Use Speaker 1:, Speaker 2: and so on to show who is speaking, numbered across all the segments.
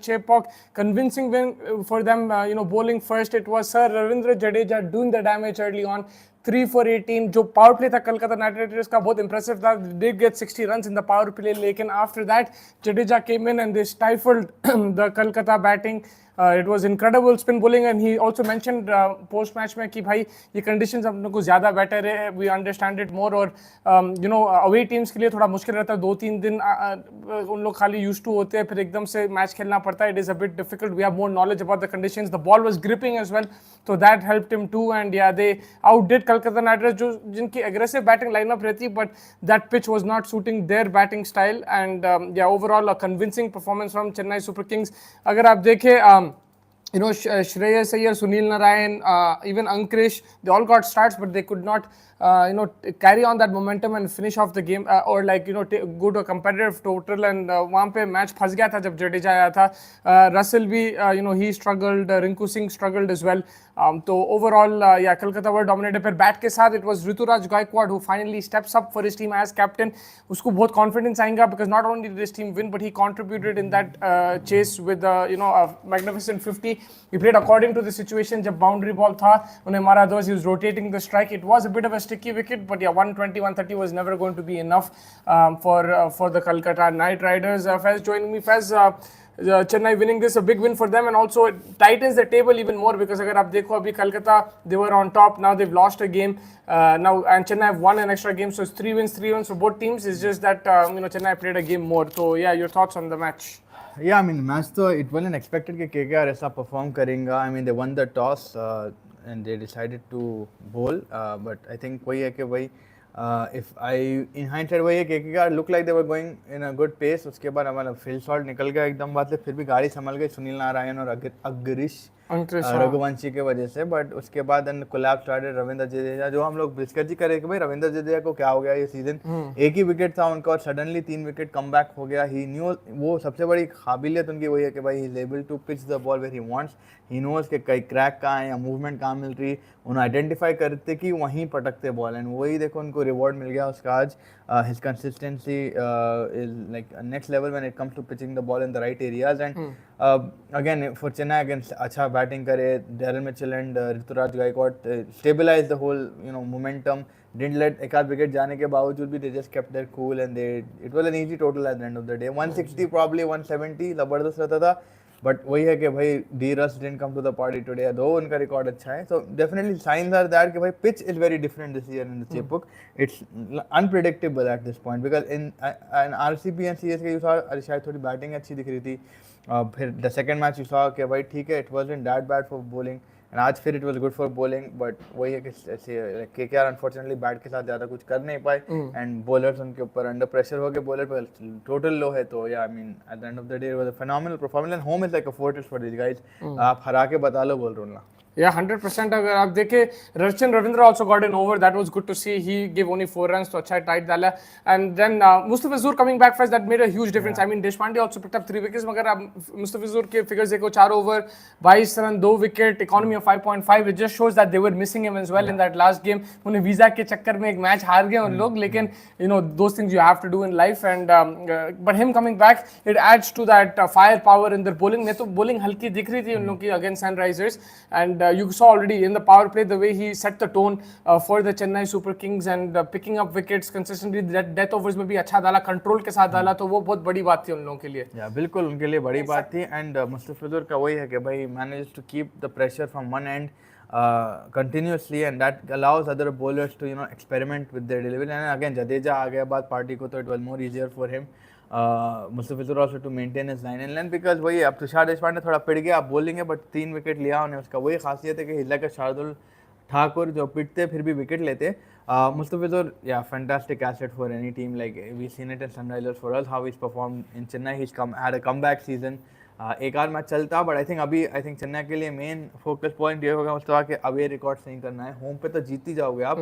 Speaker 1: Chepauk. Convincing win for them, bowling first. It was Sir Ravindra Jadeja doing the damage early on. 3 for 18. जो power play था Calcutta night Riders का बहुत impressive था. They did get 60 runs in the power play. लेकिन after that, Jadeja came in and they stifled the Kolkata batting. It was incredible spin bowling, and he also mentioned post match में कि भाई ये conditions हम लोग को ज़्यादा better है. We understand it more. और away teams के लिए थोड़ा मुश्किल रहता है. 2-3 दिन उन लोग खाली used to होते हैं, फिर एकदम से मैच खेलना पड़ता है. It is a bit difficult. We have more knowledge about the conditions. The ball was gripping as well, so that helped him too. And yeah, they outdid Kolkata Knight Riders, जो जिनकी aggressive batting lineup रहती, but that pitch was not suiting their batting style. And overall a convincing performance from Chennai Super Kings. अगर आप देखें Shreyas Iyer, Sunil Narayan, even Ankrish, they all got starts, but they could not carry on that momentum and finish off the game, or go to a competitive total. And वहाँ पे match फंस गया था जब जडेजा आया था. Russell भी he struggled, Rinku Singh struggled as well. So overall, Kolkata were dominated. पर बैट के साथ it was Rituraj Gaikwad who finally steps up for his team as captain. उसको बहुत confidence आएगा, because not only did his team win, but he contributed in that chase with a magnificent 50. He played according to the situation. जब boundary ball था उन्हें मारा, he was rotating the strike. It was a bit of a sticky wicket, but 120, 130 was never going to be enough for the Kolkata Knight Riders. Faiz joining me. Faiz, Chennai winning this, a big win for them, and also it tightens the table even more, because अगर आप देखो अभी Kolkata, they were on top, now they've lost a game now, and Chennai have won an extra game, so it's 3 wins for both teams. It's just that Chennai played a game more. So yeah, your thoughts on the match?
Speaker 2: Yeah, I mean, match तो it wasn't expected कि KKR ऐसा perform करेगा. I mean, they won the toss and they decided to bowl, but I think वही है कि भाई if I in hindsight वही है KKR looked like they were going in a good pace. उसके बाद हमारा फिल शॉट निकल गया एकदम बात से, फिर भी गाड़ी संभल गई सुनील नारायण और अग्रिश रघुवंशी के वजह से. बट उसके बाद कोलैप्स स्टार्टेड रविंद्र जडेजा, जो हम लोग डिस्कस ही करे कि भाई रविंद्र जडेजा को क्या हो गया ये सीजन. एक ही विकेट था उनका और सडनली 3 विकेट कम बैक हो गया. ही न्यू, वो सबसे बड़ी काबिलियत उनकी वही है कि भाई he is able to pitch the ball where he wants. He knows के कई क्रैक कहाँ है या मूवमेंट कहाँ मिल रही, उन्हें आइडेंटिफाई करते कि वहीं पटकते बॉल, एंड वही देखो उनको रिवॉर्ड मिल गया उसका आज. His consistency is like a next level when it comes to pitching the ball in the right areas. And again for Chennai, against अच्छा batting करे, Darren Mitchell and Rituraj Gaikwad stabilized the whole momentum. Didn't let एक आध wicket जाने के बावजूद भी they just kept their cool, and it was an easy total at the end of the day. 160 probably 170 जबरदस्त रहता था. बट वही है कि भाई डी रस didn't come to the party today, though उनका रिकॉर्ड अच्छा है. So definitely signs are that कि भाई pitch is very different this year in the Chepauk. It's unpredictable at this point, because in RCB and CSK you saw शायद थोड़ी batting अच्छी दिख रही थी. फिर the second match you saw कि भाई ठीक है, it wasn't that bad for bowling, and आज फिर it was good for bowling. But वही है कि केकेआर अनफॉर्चुनेटली बैट के साथ ज़्यादा कुछ कर नहीं पाए, एंड बॉलर्स उनके ऊपर अंडर प्रेशर हो गए. बॉलर पर टोटल लो है. तो या I mean at the end of the day it was a phenomenal performance, and home is like a fortress for this guys. आप हरा के बता लो बोल रहा हूँ.
Speaker 1: Yeah, 100%. अगर आप देखें, Rachin Ravindra also got an over. That was good to see. He gave only 4 runs, so अच्छा tight डाला. And then Mustafizur coming back first, that made a huge difference. I mean, Deshpande also picked up 3 wickets. मगर आप Mustafizur के figures देखो, 4 over, 22 run, 2 wicket, economy of 5.5. It just shows that they were missing him as well in that last game. उन्हें visa के चक्कर में एक match हार गए उन लोग, लेकिन those things you have to do in life. And but him coming back, it adds to that firepower in their bowling. नहीं तो bowling हल्की दिख रही थी उन लोग की against Sunrisers. And you saw already in the power play the way he set the tone for the Chennai Super Kings, and picking up wickets consistently. Death overs में भी अच्छा डाला, कंट्रोल के साथ डाला, तो वो बहुत बड़ी बात थी उन लोगों के लिए.
Speaker 2: बिल्कुल उनके लिए बड़ी बात थी. एंड मुस्तफिजुर का वही है कि भाई manage to keep the pressure from one end continuously, and that allows other bowlers to experiment with their delivery. And again Jadeja आ गया बाद पार्टी को, तो it was more easier for him. Mustafizur also to maintain his line and length, because वही अब तुषार देशपांडे थोड़ा पिट गया, आप बोलेंगे बट 3 विकेट लिया उन्हें. उसका वही खासियत है कि हिला का शार्दुल ठाकुर जो पिटते फिर भी विकेट लेते. Mustafizur, yeah, fantastic asset for any team. Like we've seen it in Sunrisers for us, how he's performed in Chennai. He's had a comeback season. एक आध मैच चलता, बट आई थिंक चेन्नई के लिए मेन फोकस पॉइंट ये होगा मुस्तफा कि अब ये रिकॉर्ड सही करना है. होम पे तो जीत ही जाओगे आप,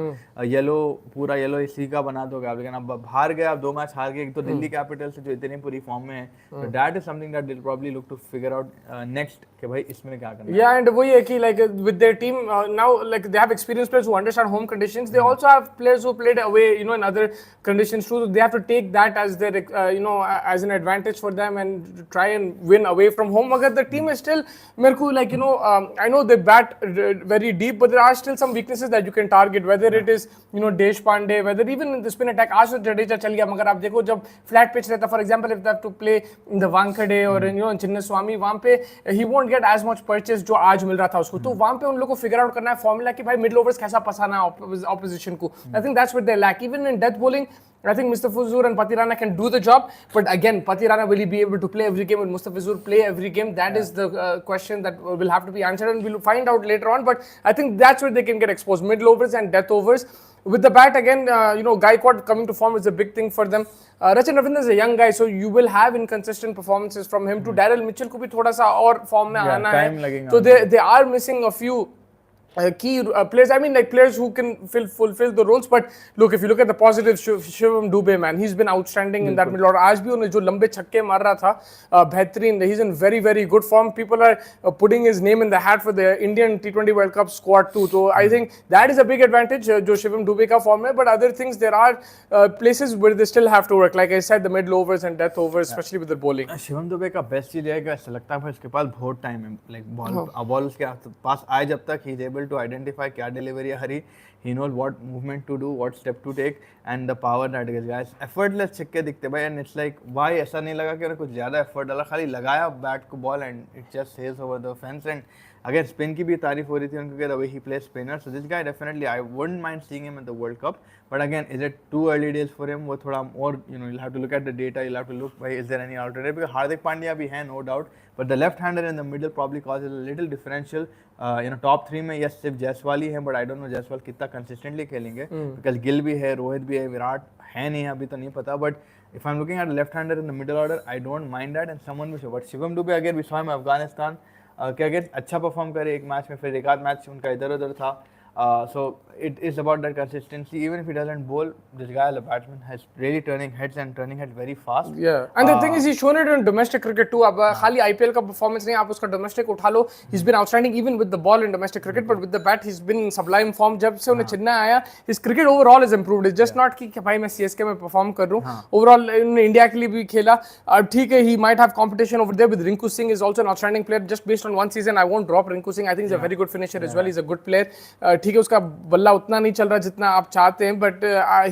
Speaker 2: पूरा येलो इसी का बना दोगे आप, लेकिन अब हार गए आप, 2 मैच हार गए. एक तो दिल्ली कैपिटल से जो इतनी पूरी फॉर्म में है, तो that is something that they will probably look to figure out next कि भाई इसमें क्या करना है.
Speaker 1: या एंड वही है कि like with their team now, like they have experience players who understand home conditions. They also have players who played away in other conditions too. They have to take that as their edge an advantage for them and try and win away away from home. Agar the team is still, मेरे को like I know they bat very deep, but there are still some weaknesses that you can target. Whether it is Deshpande, whether even in the spin attack, आज तो जडेजा चल गया, मगर आप देखो जब flat pitch रहता, for example, if they have to play in the Wankhede or in Chinnaswamy, वहाँ पे he won't get as much purchase जो आज मिल रहा था उसको. तो वहाँ पे उन लोगों को figure out करना है formula कि भाई middle overs कैसा पसाना है opposition को. I think that's what they lack. Even in death bowling, I think Mustafizur and Patirana can do the job, but again, Patirana will he be able to play every game? Will Mustafizur play every game? That is the question that will have to be answered, and we'll find out later on. But I think that's where they can get exposed: middle overs and death overs. With the bat again, Gaikwad coming to form is a big thing for them. Rachin Ravindra is a young guy, so you will have inconsistent performances from him. To Daryl Mitchell को भी थोड़ा सा और form में आना है. So they are missing a few key players. I mean, like players who can fulfill the roles. But look, if you look at the positives, Shivam Dube, man, he's been outstanding in that middle order. आज भी उन्हें जो लंबे छक्के मार रहा था, बेहतरीन. He's in very, very good form. People are putting his name in the hat for the Indian T20 World Cup squad too. So I think that is a big advantage, जो Shivam Dube का form है. But other things, there are places where they still have to work. Like I said, the middle overs and death overs, especially with the bowling.
Speaker 2: Shivam Dubey का best चीज है कि ऐसा लगता है उसके पास बहुत टाइम है. लाइक बॉल उसके पास आए जब तक ही इज एबल to identify क्या डिलीवरी है हरी, he knows what movement to do, what step to take, and the power that is guys. Effortless छक्के दिखते भाई, and it's like why ऐसा नहीं लगा कि उन्होंने कुछ ज़्यादा एफर्ट डाला, खाली लगाया बैट को ball and it just sails over the fence. And again spin की भी तारीफ हो रही थी उनके, the way he plays spinner. So this guy definitely I wouldn't mind seeing him in the World Cup. But again, is it too early days for him? वो थोड़ा more, you'll have to look at the data, you'll have to look, is there any alternative? Because Hardik Pandya भी है no doubt, but the left-hander in the middle probably causes a little differential. Top 3 में yes सिर्फ जायसवाल ही है, but I don't know Jaiswal कितना consistently खेलेंगे, because Gill भी है, रोहित भी है, विराट है नहीं, अभी तो नहीं पता. But if I'm looking at a left-hander in the middle order, I don't mind that, and someone will show. But Shivam Dube again we saw him Afghanistan के अगेंस्ट अच्छा परफॉर्म करे एक मैच में, फिर एक आध मैच उनका इधर उधर था. So it is about that consistency. Even if he doesn't bowl, this guy, the batsman, has really turning heads very fast.
Speaker 1: Yeah, and the thing is, he's shown it in domestic cricket too. अब खाली IPL का performance नहीं, आप उसका domestic उठा लो. He's been outstanding even with the ball in domestic cricket, but with the bat, he's been in sublime form. जब से उन्हें चेन्नई आया, his cricket overall has improved. It's just not कि भाई मैं CSK में perform कर रहा हूँ. Overall, उन्हें इंडिया के लिए भी खेला. ठीक है, he might have competition over there with Rinku Singh, is also an outstanding player. Just based on one season, I won't drop Rinku Singh. I think he's a very good finisher as well. He's a good player. ठीक है, उसका बल्ला उतना नहीं चल रहा जितना आप चाहते हैं, but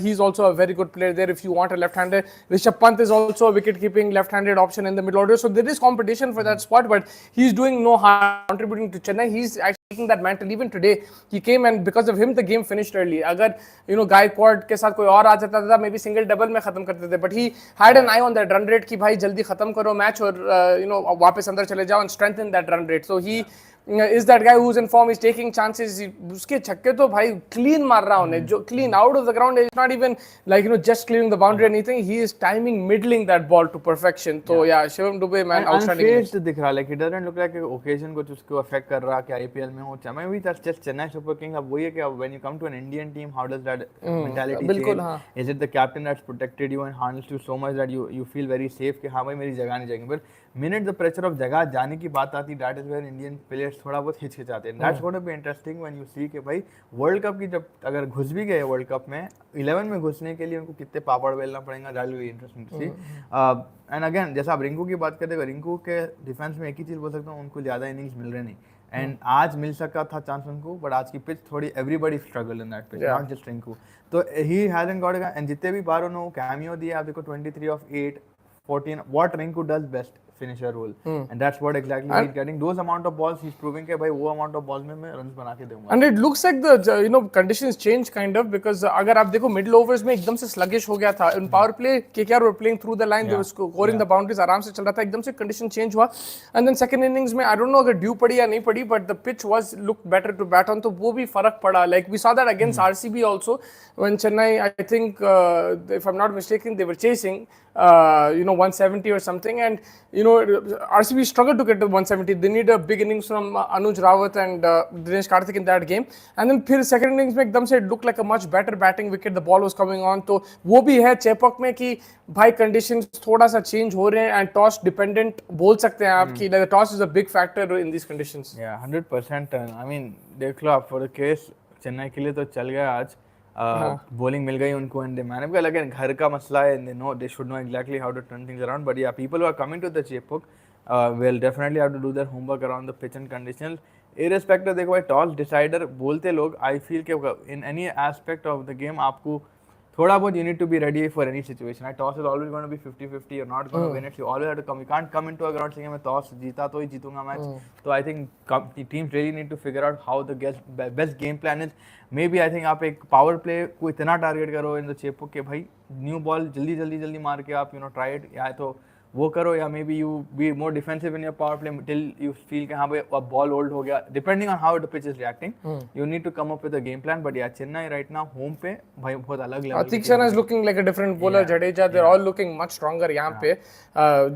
Speaker 1: he is also a very good player there if you want a left-hander. Rishabh Pant is also a wicket-keeping left-handed option in the middle order, so there is competition for that spot, but he's doing no harm contributing to Chennai. He's actually taking that mantle. Even today he came, and because of him the game finished early. अगर Gaikwad के साथ कोई और आ जाता था, maybe single double में खत्म करते थे, but he had an eye on that run rate कि भाई जल्दी खत्म करो मैच और वापस अंदर चले जाओ and strengthen that run rate. So he is that guy who's in form, he's taking chances. उसके छक्के तो भाई clean मार रहा उन्हें, जो clean out of the ground. It's not even like just clearing the boundary or anything. He is timing middling that ball to perfection. So yeah, Shivam Dube, man, outstanding.
Speaker 2: Unfazed दिख रहा, like it doesn't look like occasion कुछ उसको affect कर रहा कि IPL में हो. Maybe that's just Chennai Super Kings. अब वही है कि when you come to an Indian team, how does that mentality change? Is it the captain that's protected you and harnessed you so much that you feel very safe कि हाँ भाई मेरी जगह नहीं जाएंगे? But minute the pressure of जगह जाने की बात आती, that is where Indian players थोड़ा बहुत हिचकिचाते हैं. That's going to be interesting when you see कि भाई वर्ल्ड कप की जब अगर घुस भी गए वर्ल्ड कप में 11 में घुसने के लिए उनको कितने पापड़ बेलना पड़ेगा. That will be interesting to see. And again जैसा आप रिंकू की बात करते हैं, रिंकू के डिफेंस में एक ही चीज़ बोल सकता हूँ, उनको ज़्यादा इनिंग्स मिल रहे नहीं. एंड आज मिल सका था चांस उनको, बट आज की पिच थोड़ी everybody struggle in that pitch, not just Rinku. तो ही हैजंट गॉट, एंड जितने भी बार उन्होंने कैमियो दिया, आप देखो 23 of 8, 14, what Rinku does best, finisher role, and that's what exactly he's getting. Those amount of balls he's proving कि भाई वो amount of balls में मैं runs बना के दूंगा.
Speaker 1: And it looks like the conditions change kind of, because अगर आप देखो middle overs में एकदम से sluggish हो गया था. In power play KKR were playing through the line, they were scoring the boundaries, आराम से चल रहा था. एकदम से condition change हुआ, and then second innings में I don't know अगर due पड़ी या नहीं पड़ी, but the pitch looked better to bat on, तो वो भी फर्क पड़ा. Like we saw that against RCB also when Chennai, I think if I'm not mistaken, they were chasing 170 or something, and RCB struggled to get to 170. They need a big innings from Anuj Rawat and Dinesh Karthik in that game, and then फिर second innings में एकदम से it looked like a much better batting wicket, the ball was coming on. तो वो भी है चेपक में कि भाई conditions थोड़ा सा change हो रहे हैं, and toss dependent बोल सकते हैं आप कि the toss is a big factor in these conditions.
Speaker 2: Yeah, 100%. I mean देख लो आप, for the case चेन्नई के लिए तो चल गया आज. Bowling मिल गई उनको, and they managed. Again घर का मसला है, and they should know exactly how to turn things around. But yeah, people who are coming to the Chepauk, will definitely have to do their homework around the pitch and conditions. Irrespective, देखो भाई toss decider बोलते लोग, I feel कि in any aspect of the game आपको थोड़ा बहुत you need to be ready for any situation. Right? Toss is always going to be 50-50. You're not going to win it. You always have to come. You can't come into a ground saying मैं toss जीता तो ही जीतूंगा match. तो I think teams really need to figure out how the best game plan is. Maybe I think आप एक power play को इतना target करो in the चेपो कि भाई new ball जल्दी मार के आप try it, या तो वो करो, या may be you be more defensive in your power play till you feel कि हाँ भाई अब बॉल होल्ड हो गया, depending on how the pitch is reacting you need to come up with a game plan. But yeah Chennai right now home पे भाई बहुत अलग level.
Speaker 1: Theekshana is looking like a different bowler. Jadeja they are all looking much stronger यहाँ पे.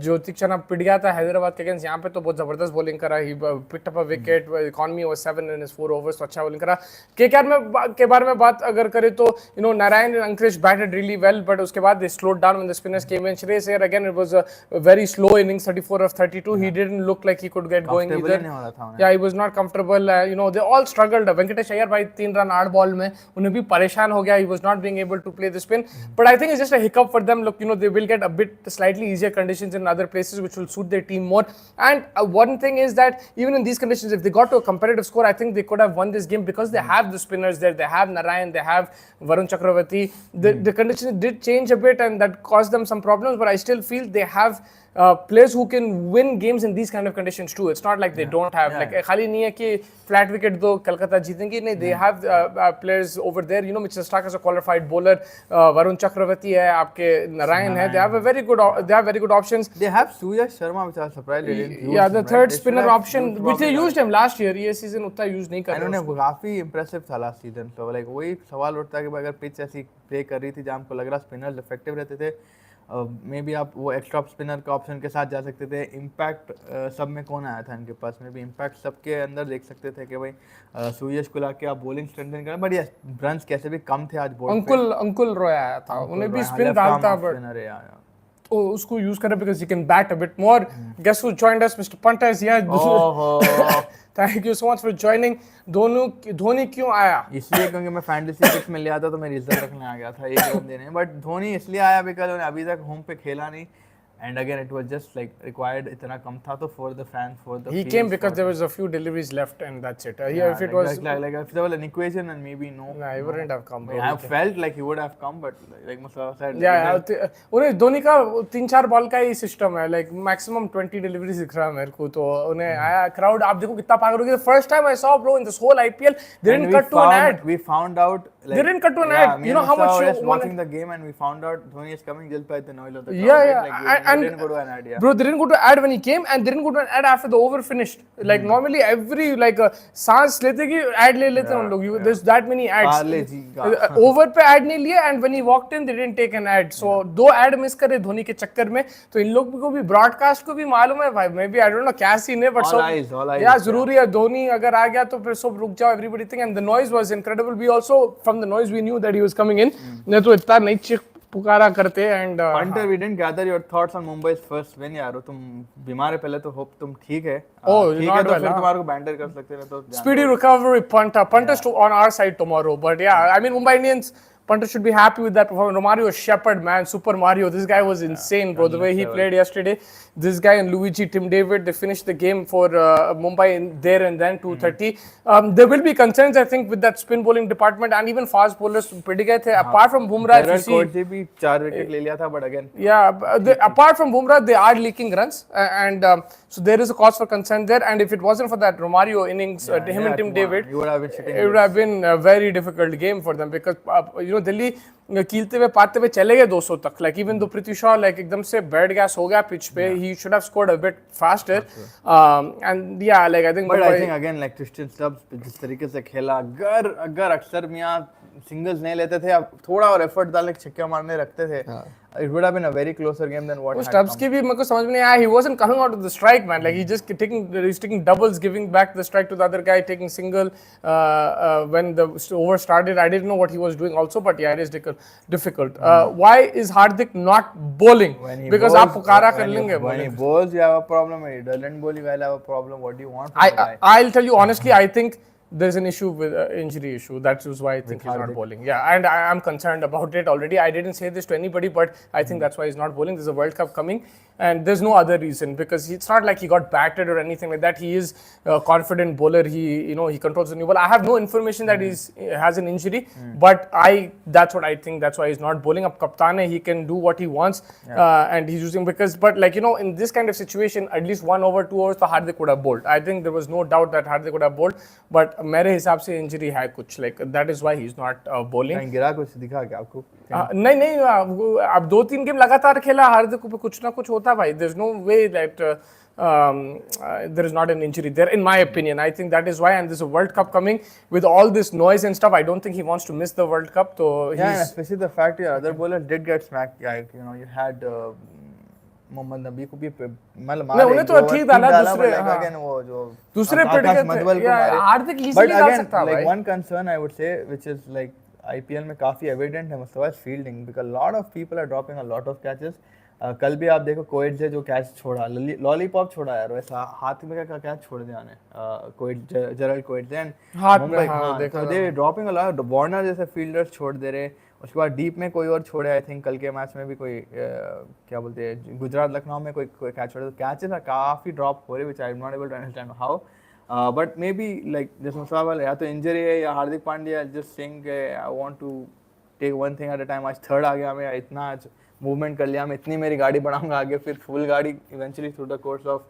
Speaker 1: जो तीक्षणा पिट गया था हैदराबाद के अगेंस्ट, यहाँ पे तो बहुत जबरदस्त बॉलिंग करा. He picked up a wicket, economy was 7 in his 4 overs, तो अच्छा बॉलिंग करा. केकेआर में के बारे में बात अगर करें तो Narayan and Ankush batted really well, but उसके बाद they slowed down when the spinners came in. Shreyas Iyer again it was a very slow innings, 34 of 32. He didn't look like he could get going either. Yeah, he was not comfortable. They all struggled. Venkatesh Iyer by 3 run 8 ball mein unhe bhi pareshan ho gaya. He was not being able to play the spin. But I think it's just a hiccup for them. Look, they will get a bit slightly easier conditions in other places which will suit their team more. And one thing is that even in these conditions, if they got to a competitive score, I think they could have won this game because they have the spinners there. They have Narayan, they have Varun Chakravarti. The conditions did change a bit and that caused them some problems, but I still feel they have players who can win games in these kind of conditions too. It's not like they don't have like खाली नहीं है कि flat wicket दो कलकत्ता जीतेंगी, नहीं. They have players over there. Mitchell Stark is a qualified bowler. Varun Chakravarti है, आपके Narayan है. They have very good options.
Speaker 2: They have Suyash Sharma, which I was surprised they didn't use.
Speaker 1: Yeah, the third spinner option which they used him last year. ये season उतना use नहीं कर रहे.
Speaker 2: उन्होंने काफी impressive था last season. So like वही सवाल उठता है कि अगर पिच ऐसी प्ले कर रही थी जहाँ हमको लग रहा स्पिनर्स इफेक्टिव रहते थे, मे बी आप वो एक्स्ट्रा स्पिनर का ऑप्शन के साथ जा सकते थे. इम्पैक्ट सब में कौन आया था इनके पास, मे बी इम्पैक्ट सबके अंदर देख सकते थे कि भाई सूयश को लाके आप बॉलिंग स्ट्रेंथन करें. बट ये रन्स कैसे भी कम थे आज बॉल पे.
Speaker 1: अंकुल रॉय आया था, उन्हें भी स्पिन डालता, बट उसको यूज करें because he can bat a bit more. Guess who joined us? Mr. Punter is here. Thank you so much for joining. Dhoni क्यों आया?
Speaker 2: इसलिए क्योंकि मैं फैंटेसी पिक्स में लिया था तो मैं रिजल्ट रखने आ गया था एक रन देने. बट धोनी इसलिए आया बिकॉज उन्हें अभी तक होम पे खेला नहीं. And again, it was just like required. इतना कम था तो for the fans, for the.
Speaker 1: He came because there was a few deliveries left, and that's it. If it was
Speaker 2: like if there was an equation, and maybe no.
Speaker 1: Nah, he wouldn't have come.
Speaker 2: I felt like he would have come, but like Mustafa said.
Speaker 1: Yeah, उन्हें धोनी का 3-4 ball का ही system है. Like maximum 20 deliveries दिख रहा है मेरे को. तो उन्हें आया crowd. आप देखो कितना पागल हो गया. The first time I saw bro in this whole IPL, they didn't cut to an ad.
Speaker 2: We found out.
Speaker 1: They didn't cut to an ad. You know how much you
Speaker 2: just watching the game, and we found out Dhoni is coming. Just by the noise of the crowd.
Speaker 1: Yeah.
Speaker 2: And didn't go to an ad.
Speaker 1: Bro, they didn't go to ad when he came, and they didn't go to an ad after the over finished. Like normally every सांस लेते कि ad ले लेते हैं उन लोग. There's that many ads. Over पे ad नहीं लिए, and when he walked in, they didn't take an ad. So 2 ad miss करे धोनी के चक्कर में. तो इन लोग को भी broadcast को भी मालूम है भाई. Maybe I don't know क्या scene है, but
Speaker 2: all eyes.
Speaker 1: Yeah, जरूरी है. धोनी अगर आ गया तो फिर सब रुक जाओ. Everybody think, and the noise was incredible. We also from the noise we knew that he was coming in. नहीं तो इतना नहीं चीख पुकारा करते. And
Speaker 2: Punter, we didn't gather your thoughts on Mumbai's first win. यार तुम बीमार है पहले तो होप तुम ठीक है. ठीक है तो फिर तुम्हारे को बैंटर कर सकते हैं. तो
Speaker 1: speedy recovery Punter's on our side tomorrow. But yeah, I mean Mumbai Indians, Punter should be happy with that performance. Romario Shepherd, man, Super Mario. This guy was insane, bro. The way he played yesterday. This guy and Luigi, Tim David, they finished the game for Mumbai there and then 2:30. There will be concerns, I think, with that spin bowling department and even fast bowlers. Pretty good. Apart from Bumrah, if you see,
Speaker 2: से भी 4 wicket ले लिया था, but again.
Speaker 1: Yeah, apart from Bumrah, they are leaking runs, and so there is a cause for concern there. And if it wasn't for that Romario innings, him and Tim David, it would have been a very difficult game for them because Delhi कीलते हुए पाते हुए चले गए 200 तक. Like even though Prithvi Shaw like एकदम से बैठ gas हो गया पिच पे, he should have scored a bit faster. And yeah, like I think.
Speaker 2: But I think again like Tristan Stubbs जिस तरीके से खेला, अगर अक्सर मियां सिंगल्स नहीं लेते थे, अब थोड़ा और एफर्ट डाल के छक्के मारने रखते थे, it would have been a very closer game than what.
Speaker 1: Stubbs की भी मेरे को समझ में नहीं आया. He wasn't coming out of the strike, man. Like he's taking doubles, giving back the strike to the other guy, taking single when the over started. I didn't know what he was doing also, but yeah, it is difficult. Why is Hardik not bowling? Because आप पुकारा कर लेंगे.
Speaker 2: When he bowls, you have a problem. When he doesn't bowl, you will have a problem. What do you want?
Speaker 1: I'll tell you honestly, I think there's an issue with injury issue. That is why I think he's not bowling. Yeah, and I am concerned about it already. I didn't say this to anybody, but I think that's why he's not bowling. There's a World Cup coming. and there's no other reason, because it's not like he got battered or anything like that. He is a confident bowler. He controls the new ball. I have no information that he has an injury, but that's what I think. That's why he's not bowling. Up Kaptan hai, he can do what he wants, and he's using but like in this kind of situation, at least 1 over 2 overs, तो Hardik would have bowled. I think there was no doubt that Hardik would have bowled, but मेरे हिसाब से injury है कुछ, like that is why he's not bowling.
Speaker 2: गिरा कुछ दिखा क्या आपको?
Speaker 1: नहीं अब 2-3 गेम लगातार खेला, हार्दिक को कुछ ना कुछ होता भाई. There's no way that there is not an injury there, in my opinion. I think that is why, and there's a World Cup coming with all this noise and stuff. I don't think he wants to miss the World Cup. So
Speaker 2: and especially the fact your other bowler did get smacked. You had Mohammad नबी को भी मतलब मारे,
Speaker 1: उन्हें तो ठीक डाला, दूसरे हार्दिक easily डाल सकता है.
Speaker 2: Like one concern I would say, which is like IPL में काफी evident है, मतलब fielding, because a lot of people are dropping a lot of catches. कल भी आप देखो कोएट से जो कैच छोड़ा, लॉलीपॉप छोड़ा यार, वैसा हाथ में का कैच छोड़ दिया ने कोएट, जरल्ड कोएट से, मुंबई देखो दे ड्रॉपिंग अ लॉट. वार्नर जैसे फील्डर्स छोड़ दे रहे. उसके बाद डीप में कोई और छोड़े, आई थिंक कल के मैच में भी कोई क्या बोलते हैं गुजरात लखनऊ में कोई कैच छोड़े. तो कैचेस काफ़ी ड्रॉप हो रहे, which I am not able to understand how. But maybe like जैसे मुसाफिर या तो इंजरी है या Hardik Pandya just think I want to take one thing at a time. आज थर्ड आ गया, मैं इतना आज मूवमेंट कर लिया, मैं इतनी मेरी गाड़ी बढ़ाऊंगा आगे, फिर फुल गाड़ी eventually through the course of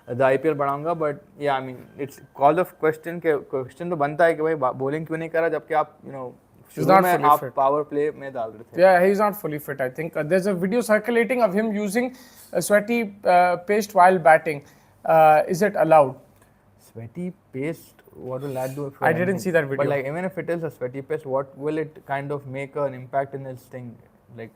Speaker 2: the IPL बढ़ाऊंगा. बट या आई mean it's call of question तो बनता है कि भाई बॉलिंग क्यों नहीं करा, जबकि आप
Speaker 1: He's not fully fit.
Speaker 2: Power play में डाल रहे थे.
Speaker 1: Yeah, he's not fully fit. I think there's a video circulating of him using a sweaty paste while batting. Is it allowed?
Speaker 2: Sweaty paste? What will that do?
Speaker 1: I didn't see that video.
Speaker 2: But like even if it is a sweaty paste, what will it kind of make an impact in his thing? Like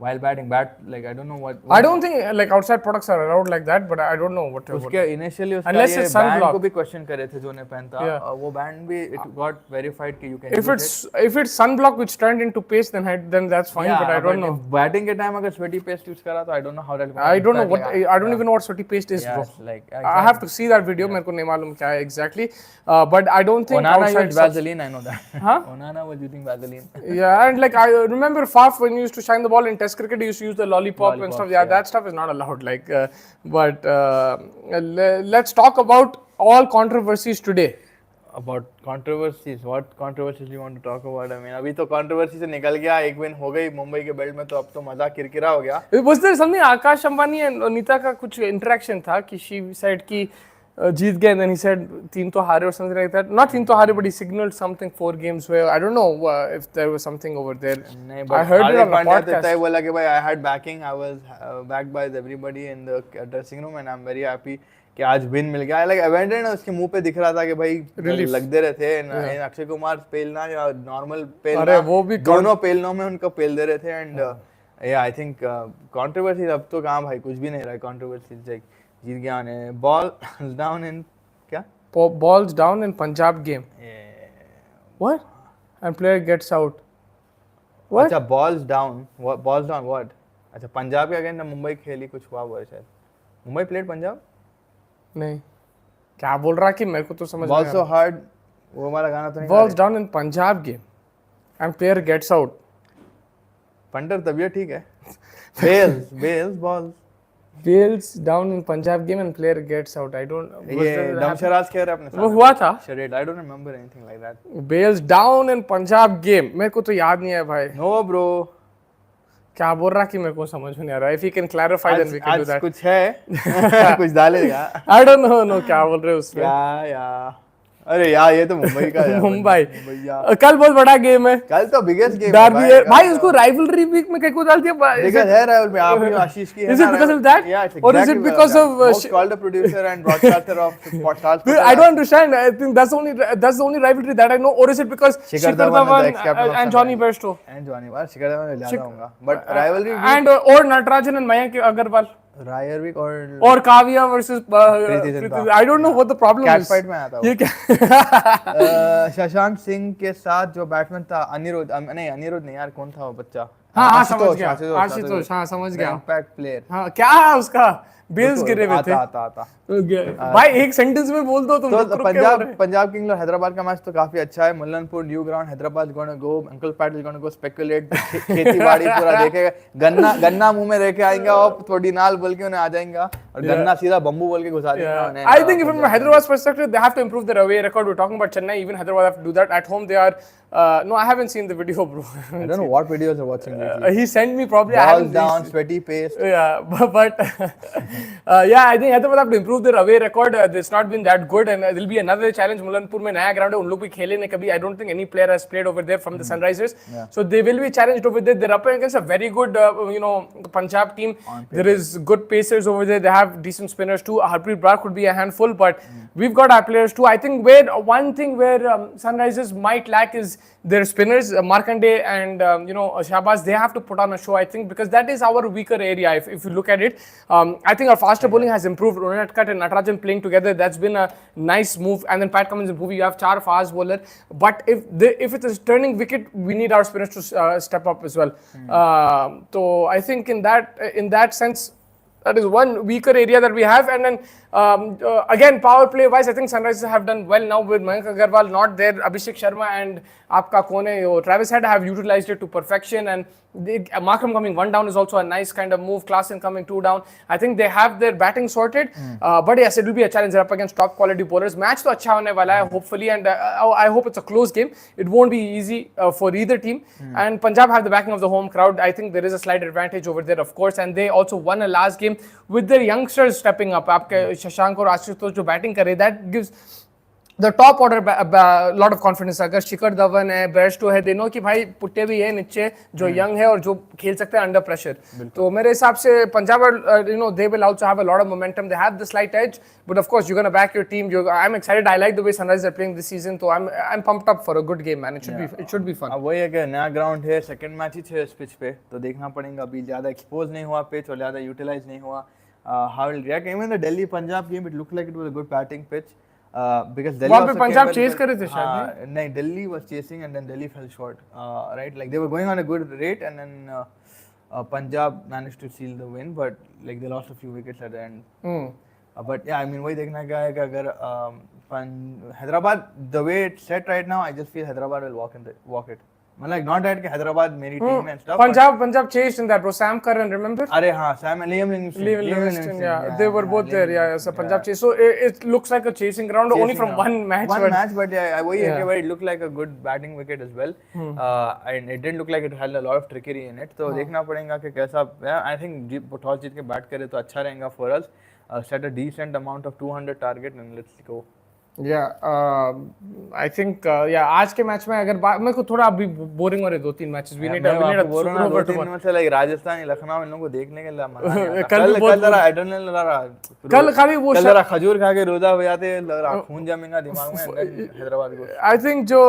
Speaker 2: while batting, like I don't know what.
Speaker 1: I don't think like outside products are allowed like that, but I don't know what.
Speaker 2: उसके initially उसका
Speaker 1: unless
Speaker 2: ये
Speaker 1: it's
Speaker 2: band
Speaker 1: sunblock
Speaker 2: को भी question करे थे जो ने पहनता, वो band भी it got verified कि you can.
Speaker 1: If it's sunblock which turned into paste, then that's fine.
Speaker 2: Yeah,
Speaker 1: but I don't know.
Speaker 2: Batting के time अगर sweaty paste use करा तो I don't know how that.
Speaker 1: I don't know what I don't even know what sweaty paste is, bro.
Speaker 2: Like
Speaker 1: exactly. I have to see that video. मेरे को नहीं मालूम क्या है exactly. But I don't think
Speaker 2: Onana used Vaseline. I know that.
Speaker 1: Huh?
Speaker 2: Onana was using Vaseline.
Speaker 1: Yeah, and like I remember Faf when he used to shine the ball in Test cricket, he used to use the lollipop and stuff. Yeah, that stuff is not allowed. Like, but let's talk about all controversies today.
Speaker 2: About controversies, what controversies you want to talk about? I mean, अभी तो controversy से निकल गया, एक win हो गई मुंबई के belt में, तो अब तो मजा किरकिरा हो गया.
Speaker 1: Was there something Akash Ambani and Nita का कुछ interaction था कि she said कि जीत गए, and then he said 3 तो हारे or something like that. Not 3 तो हारे, but he signaled something 4 games where I don't know if there was something over there.
Speaker 2: नहीं, but
Speaker 1: I heard it on the podcast.
Speaker 2: तो बोला कि भाई I had backing, I was backed by everybody in the dressing room, and I'm very happy कि आज win मिल गया. Like Avendra ने उसके मुंह पे दिख रहा था कि भाई लगते रहे थे. अक्षय कुमार पेलना या नॉर्मल पेलना, वो भी दोनों पेलनों में उनको पेल दे रहे थे. And yeah, I think controversy अब तो कहाँ भाई, कुछ भी नहीं रहा है controversy. जीत गया ने. Ball down in क्या?
Speaker 1: Balls down in Punjab game. What? And player gets out. What?
Speaker 2: अच्छा balls down. What? Balls down what? अच्छा पंजाब के अगेंस्ट मुंबई खेली, कुछ हुआ वो शायद. मुंबई प्लेड पंजाब?
Speaker 1: नहीं, क्या बोल रहा कि मेरे को तो समझ
Speaker 2: नहीं. Balls so hard, वो हमारा गाना तो नहीं.
Speaker 1: Balls down in Punjab game and player gets out.
Speaker 2: Punter तबीयत ठीक है. Bales balls.
Speaker 1: Bales down in Punjab game and player gets out. I don't.
Speaker 2: ये दमशराज कह रहे अपने साथ.
Speaker 1: वो हुआ था.
Speaker 2: Charade. I don't remember anything like that.
Speaker 1: Bales down in Punjab game. मेरे को तो याद नहीं है भाई.
Speaker 2: No bro.
Speaker 1: क्या बोल रहा कि मेरे को समझ में नहीं आ रहा. If you can clarify, then we can do that.
Speaker 2: कुछ है. कुछ डालेगा.
Speaker 1: I don't know. No, क्या बोल रहे हो उसमें?
Speaker 2: या अरे यार ये तो मुंबई का है.
Speaker 1: मुंबई कल बहुत बड़ा गेम है.
Speaker 2: कल तो बिगेस्ट गेम
Speaker 1: है भाई. उसको राइवलरी वीक में कहीं डाल दिया.
Speaker 2: बिगेस्ट है राइवल आप ही आशीष की है.
Speaker 1: Is it because of that?
Speaker 2: Yeah,
Speaker 1: or is it because of
Speaker 2: most called the producer and broadcaster of podcast?
Speaker 1: I don't understand. I think that's the only rivalry that I know. Or is it because Shikhar Dhawan and Johnny Bairstow?
Speaker 2: And Johnny Bairstow, Shikhar Dhawan ज्यादा होगा. But rivalry
Speaker 1: and or Natarajan and Mayank Agarwal.
Speaker 2: Rivalry
Speaker 1: or Kavya versus I don't know what the problem is.
Speaker 2: Fight में आया था वो. शशांक सिंह के साथ जो batsman था अनिरुद्ध नहीं यार, कौन था वो बच्चा?
Speaker 1: हाँ समझ गया. आशुतोष. हाँ समझ गया.
Speaker 2: Impact player.
Speaker 1: हाँ क्या है उसका बेल्स गिरे हुए थे।
Speaker 2: आता
Speaker 1: भाई एक सेंटेंस में बोल दो तुम।
Speaker 2: तो पंजाब किंग्स और हैदराबाद का मैच तो काफी अच्छा है। Mullanpur new ground, Hyderabad gonna go, uncle PAT is gonna go speculate, खेती बाड़ी पूरा देखेगा, गन्ना मुंह में लेके आएंगे और थोड़ी नाल बोल के उन्हें आ जाएगा और गन्ना सीधा बम्बू बोल के घुसा देगा उन्हें।
Speaker 1: I think from Hyderabad's perspective, they have to improve their away record. We're talking about Chennai, even Hyderabad have to do that. At home, they are. No, I haven't seen the video, bro.
Speaker 2: I don't know what videos you're watching lately.
Speaker 1: He sent me probably.
Speaker 2: Balls down, sweaty pace.
Speaker 1: Yeah, but yeah, I think Hyderabad have to improve their away record. It's not been that good, and there'll be another challenge. Mullanpur में नया ground है, उन लोग भी खेले नहीं कभी. I don't think any player has played over there from the Sunrisers. So they will be challenged over there. They're up against a very good, Punjab team. There is good pacers over there. They have decent spinners too. Harpreet Brar could be a handful, but we've got our players too. I think one thing where Sunrisers might lack is their spinners, Markande and Shahbaz. They have to put on a show, I think, because that is our weaker area. If you look at it, I think our faster bowling has improved. Ronatkat and Natarajan playing together, that's been a nice move. And then Pat Cummins improving. You have Char fast bowler, but if it is turning wicket, we need our spinners to step up as well. So I think in that sense, that is one weaker area that we have. And then again, power play wise, I think Sunrisers have done well now with Mayank Agarwal not there. Abhishek Sharma and aapka kone Travis Head have utilized it to perfection. And Markram coming 1 down is also a nice kind of move. Klaasen coming 2 down. I think they have their batting sorted. But yes, it will be a challenge. They're up against top quality bowlers. Match to acha hone wala hai, hopefully, and I hope it's a close game. It won't be easy for either team. And Punjab have the backing of the home crowd. I think there is a slight advantage over there, of course. And they also won a last game with their youngsters stepping up. Aapke Shashank और आशुतोष जो batting करे, that gives the top order a lot of confidence. अगर शिखर धवन है, Bairstow है, they know कि भाई पुट्टे भी है नीचे जो young है और जो खेल सकते हैं under pressure. तो मेरे हिसाब से Punjab they will also have a lot of momentum. They have the slight edge, but of course you're gonna back your team. I'm excited. I like the way Sunrisers are playing this season. So I'm pumped up for a good game, man. It should be fun.
Speaker 2: अब वही है कि नया ground है, second match ही थे इस pitch पे, तो देखना पड़ेगा. अभी ज़्यादा एक्सपोज नहीं हुआ पिच और ज़्यादा यूटिलाइज नहीं हुआ. How will react? Even the Delhi Punjab game, it looked like it was a good batting pitch because Delhi.
Speaker 1: वहाँ पे पंजाब chase करे थे शायद.
Speaker 2: नहीं, Delhi was chasing and then Delhi fell short. Right, like they were going on a good rate and then Punjab managed to seal the win, but like they lost a few wickets at the end. But yeah, I mean, वही देखना क्या है कि अगर Hyderabad, the way it's set right now, I just feel Hyderabad will walk it. Like not that कि Hyderabad मेरी team and stuff.
Speaker 1: Punjab chased in that, bro. Sam Curran, remember?
Speaker 2: अरे हाँ, Sam and Liam Livingstone.
Speaker 1: Yeah, they were both there. Yeah, so Punjab chase. So it looks like a chasing ground, only from one match.
Speaker 2: But yeah, वही है कि it looked like a good batting wicket as well. And it didn't look like it had a lot of trickery in it. तो देखना पड़ेगा कि कैसा. I think toss जीत के bat करे तो अच्छा रहेगा for us. Set a decent amount of 200 target and let's go.
Speaker 1: Yeah, I think आज के मैच में अगर मेरे को थोड़ा अभी बोरिंग हो रहे 2-3 matches. We need a super over tomorrow.
Speaker 2: मतलब like राजस्थान, लखनऊ इन लोगों को देखने के लिए मजा. कल जरा एड्रेनलिन लग रहा.
Speaker 1: कल खाली वो
Speaker 2: जरा खजूर खा के रोजा हो जाते, लग रहा खून जमेगा दिमाग में. हैदराबाद को
Speaker 1: I think जो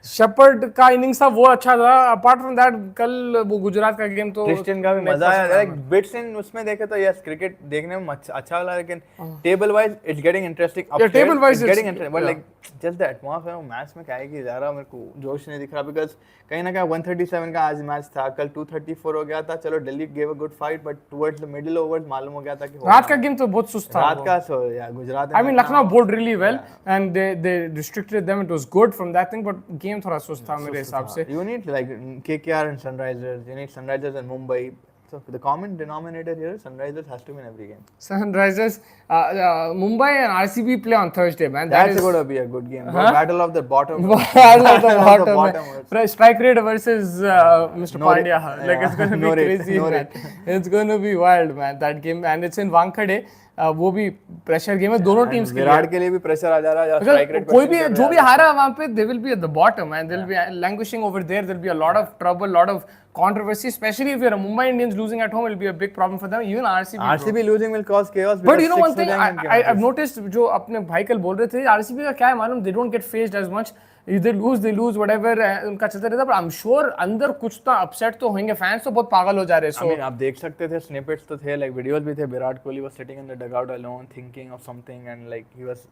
Speaker 1: शेपर्ड का इनिंग्स था वो अच्छा था. अपार्ट फ्रॉम दैट कल वो गुजरात का गेम तो
Speaker 2: क्रिस्टियन का भी मजा आया. लाइक बिट्स इन उसमें देखे तो यस क्रिकेट देखने में अच्छा लगा, लेकिन table wise it's getting interesting.
Speaker 1: Table wise
Speaker 2: It's getting interesting, but like just the atmosphere of match में क्या है कि ज़्यादा मेरे को जोश नहीं दिख रहा because कहीं ना कहीं 137 का आज मैच था, कल 234 हो गया था. चलो Delhi gave a good fight, but towards the middle overs मालूम हो गया था कि
Speaker 1: रात का गेम तो बहुत सुस्त था.
Speaker 2: रात का Gujarat.
Speaker 1: I mean Lucknow bowled really well and they restricted them. It was good from that thing, but game थोड़ा सुस्त था मेरे हिसाब से.
Speaker 2: You need like KKR and Sunrisers. You need Sunrisers and Mumbai. So the common denominator here, Sunrisers has to win every game.
Speaker 1: Sunrisers, Mumbai and RCB play on Thursday, man.
Speaker 2: That's going to be a good game. Battle of the bottom.
Speaker 1: Battle of the bottom. Strike rate versus Mr. Pandya. Like it's going to be crazy, man. It's going to be wild, man. That game, and it's in Wankhede. वो भी pressure game है दोनों teams के लिए.
Speaker 2: विराट के लिए भी pressure आ जा रहा है. स्ट्राइक रेट
Speaker 1: कोई भी जो भी हारा वहां पे they will be at the bottom and they'll be languishing over there. There'll be a lot of trouble, lot of controversy, especially if you're a Mumbai Indians losing at home. It'll be a big problem for them. Even RCB
Speaker 2: losing will cause chaos.
Speaker 1: But you know one thing I've noticed, जो अपने भाई कल बोल रहे थे, RCB का क्या है मालूम, they don't get faced as much. They lose whatever उनका चलता रहता, but I'm sure अंदर कुछ तो अपसेट तो होंगे. फैंस तो बहुत पागल हो जा रहे हैं.
Speaker 2: I mean, आप देख सकते थे स्निपेट्स तो थे, like वीडियोस भी थे. Virat Kohli was sitting in the dugout alone thinking of something and like he was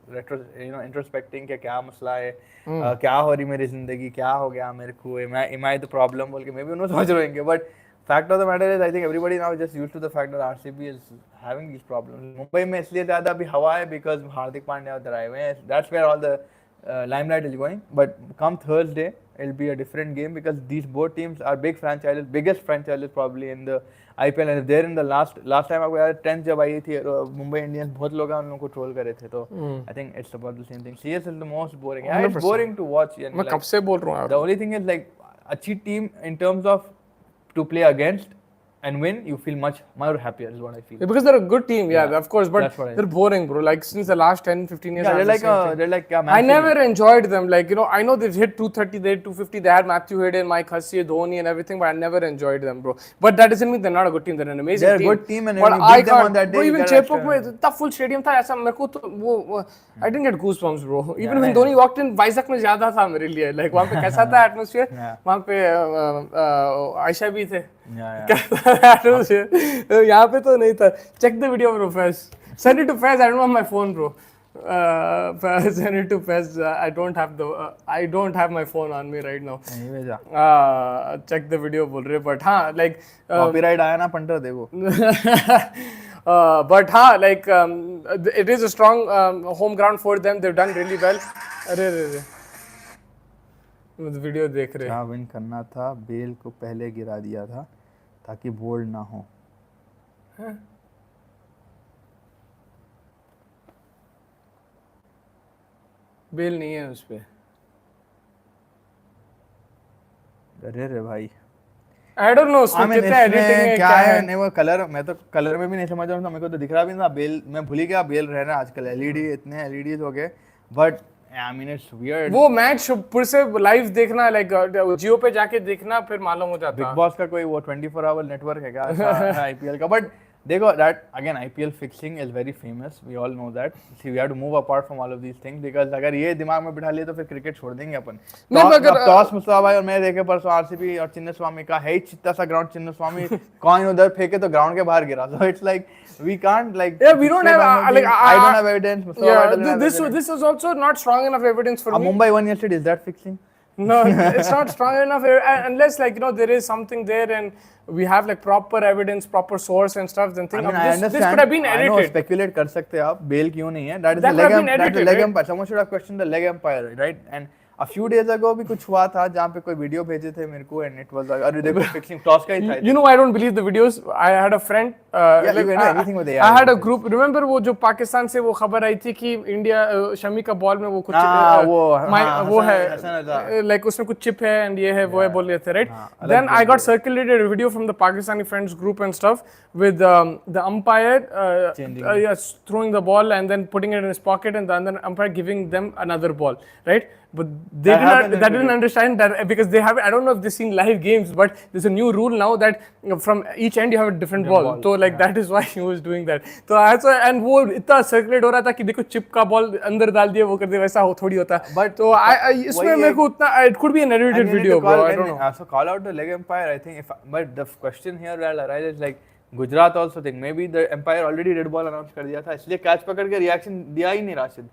Speaker 2: introspecting कि क्या मसला है, क्या हो रही मेरी जिंदगी, क्या हो गया मेरे को, am I the problem बोल के मैं भी उन्होंने सोच रहे होंगे. but fact of the matter is I think everybody now is just used to the fact that RCB is having these problems. Mumbai में इसलिए ज़्यादा अभी हवा है because हार्दिक पांड्या उधर आए हुए हैं. That's where all the limelight is going. But come Thursday, it'll be a different game because these both teams are big franchises, biggest franchises probably in the IPL. And they're in the last time आपको याद 10th जब आई थी Mumbai Indians बहुत लोग उन लोगों को troll कर रहे थे तो I think it's about the same thing. CS is the most boring. Yeah, it's boring to watch.
Speaker 1: मैं कब से बोल रहा हूँ.
Speaker 2: The only thing is like अच्छी team in terms of to play against and win, you feel much more happier is what I feel.
Speaker 1: Yeah, because they're a good team, yeah, of course, but they're boring, bro. Like since the last 10-15 years,
Speaker 2: they're like
Speaker 1: I never enjoyed them. Like, you know, I know they've hit 230, they hit 250, they had Matthew Hayden, Mike Hussey, Dhoni and everything, but I never enjoyed them, bro. But that doesn't mean they're not a good team. They're an amazing team.
Speaker 2: They're a good team, and when you beat them on that day,
Speaker 1: bro, even Chepok में इतना full stadium था ऐसा मेरे को तो वो I didn't get goosebumps, bro. Even when Dhoni walked in, Vizag में ज़्यादा था मेरे लिए. Like वहाँ पे कैसा था atmosphere? वहाँ पे आयशा भी थे. यहाँ पे तो नहीं था. Check the video, bro. Fez. Send it to Fez. I don't have my phone, bro. Send it to Fez. I don't have my phone on me right now.
Speaker 2: नहीं भेजा.
Speaker 1: Check the video बोल रहे, but हाँ like
Speaker 2: copyright आया ना punter देखो.
Speaker 1: But हाँ like it is a strong home ground for them. They've done really well. अरे वीडियो देख रहे.
Speaker 2: क्या विन करना था, बेल को पहले गिरा दिया था ताकि बोल्ड ना हो.
Speaker 1: बेल नहीं है उस पे.
Speaker 2: अरे रे भाई
Speaker 1: I don't know उसमें कितना एडिटिंग है
Speaker 2: क्या है. नहीं वो कलर, मैं तो कलर में भी नहीं समझ रहा था. मेरे को तो दिख रहा भी नहीं था. बेल मैं भूल ही गया बेल रहना आजकल. एलईडी इतने एलईडीज हो गए. But I mean it's weird.
Speaker 1: वो मैच फिर से लाइव देखना लाइक जियो पे जाके देखना फिर मालूम हो जाता.
Speaker 2: बिग बॉस का कोई वो 24 आवर नेटवर्क है क्या आईपीएल का. बट देखो that again IPL fixing is very famous. We all know that. See, we have to move apart from all of these things because अगर ये दिमाग में बिठा लिए तो फिर क्रिकेट छोड़ देंगे अपन. टॉस मुस्तफा भाई और मैं देखे परसों आरसीबी और चिन्ना स्वामी का है चित्ता सा ग्राउंड. चिन्ना स्वामी कॉइन उधर फेंके तो ग्राउंड के बाहर गिरा. So it's like we can't like.
Speaker 1: Yeah, we don't have like
Speaker 2: I don't have evidence.
Speaker 1: Yeah, this is also not strong enough evidence for me.
Speaker 2: Mumbai won yesterday. Is that fixing?
Speaker 1: No, it's not strong enough unless like you know there is something there and we have like proper evidence, proper source and stuff. Then think this could have been edited.
Speaker 2: I know, speculate कर सकते हैं आप. Bail क्यों नहीं है? That is the leg umpire. Someone should have questioned the leg umpire, right? And a few days ago भी कुछ हुआ था जहाँ पे कोई वीडियो भेजे थे मेरे को and it was like अरे देखो fixing toss का ही था.
Speaker 1: You know I don't believe the videos. I had a friend.
Speaker 2: Anything with AI.
Speaker 1: I had a group. Remember वो जो पाकिस्तान से वो खबर आई थी कि इंडिया शमी का बॉल में वो कुछ वो है like उसमें कुछ चिप है and ये है वो है बोल रहे थे, right? Then I got circulated a video from the Pakistani friends group and stuff with the umpire throwing the ball and then putting it in his pocket and the other umpire giving them another ball, right? But they didn't understand that because they have, I don't know if they've seen live games, but there's a new rule now that from each end you have a different ball. So like that is why he was doing that. So and वो इतना circulate हो रहा था कि देखो chip का ball अंदर डाल दिया वो कर दिया वैसा हो थोड़ी होता. But तो इसमें मेरे को उतना it could be an edited video, bro. I don't know.
Speaker 2: So call out the leg umpire. I think but the question here will arise is like Gujarat also think maybe the umpire already red ball announce कर दिया था इसलिए catch पकड़ के reaction दिया ही नहीं राशिद.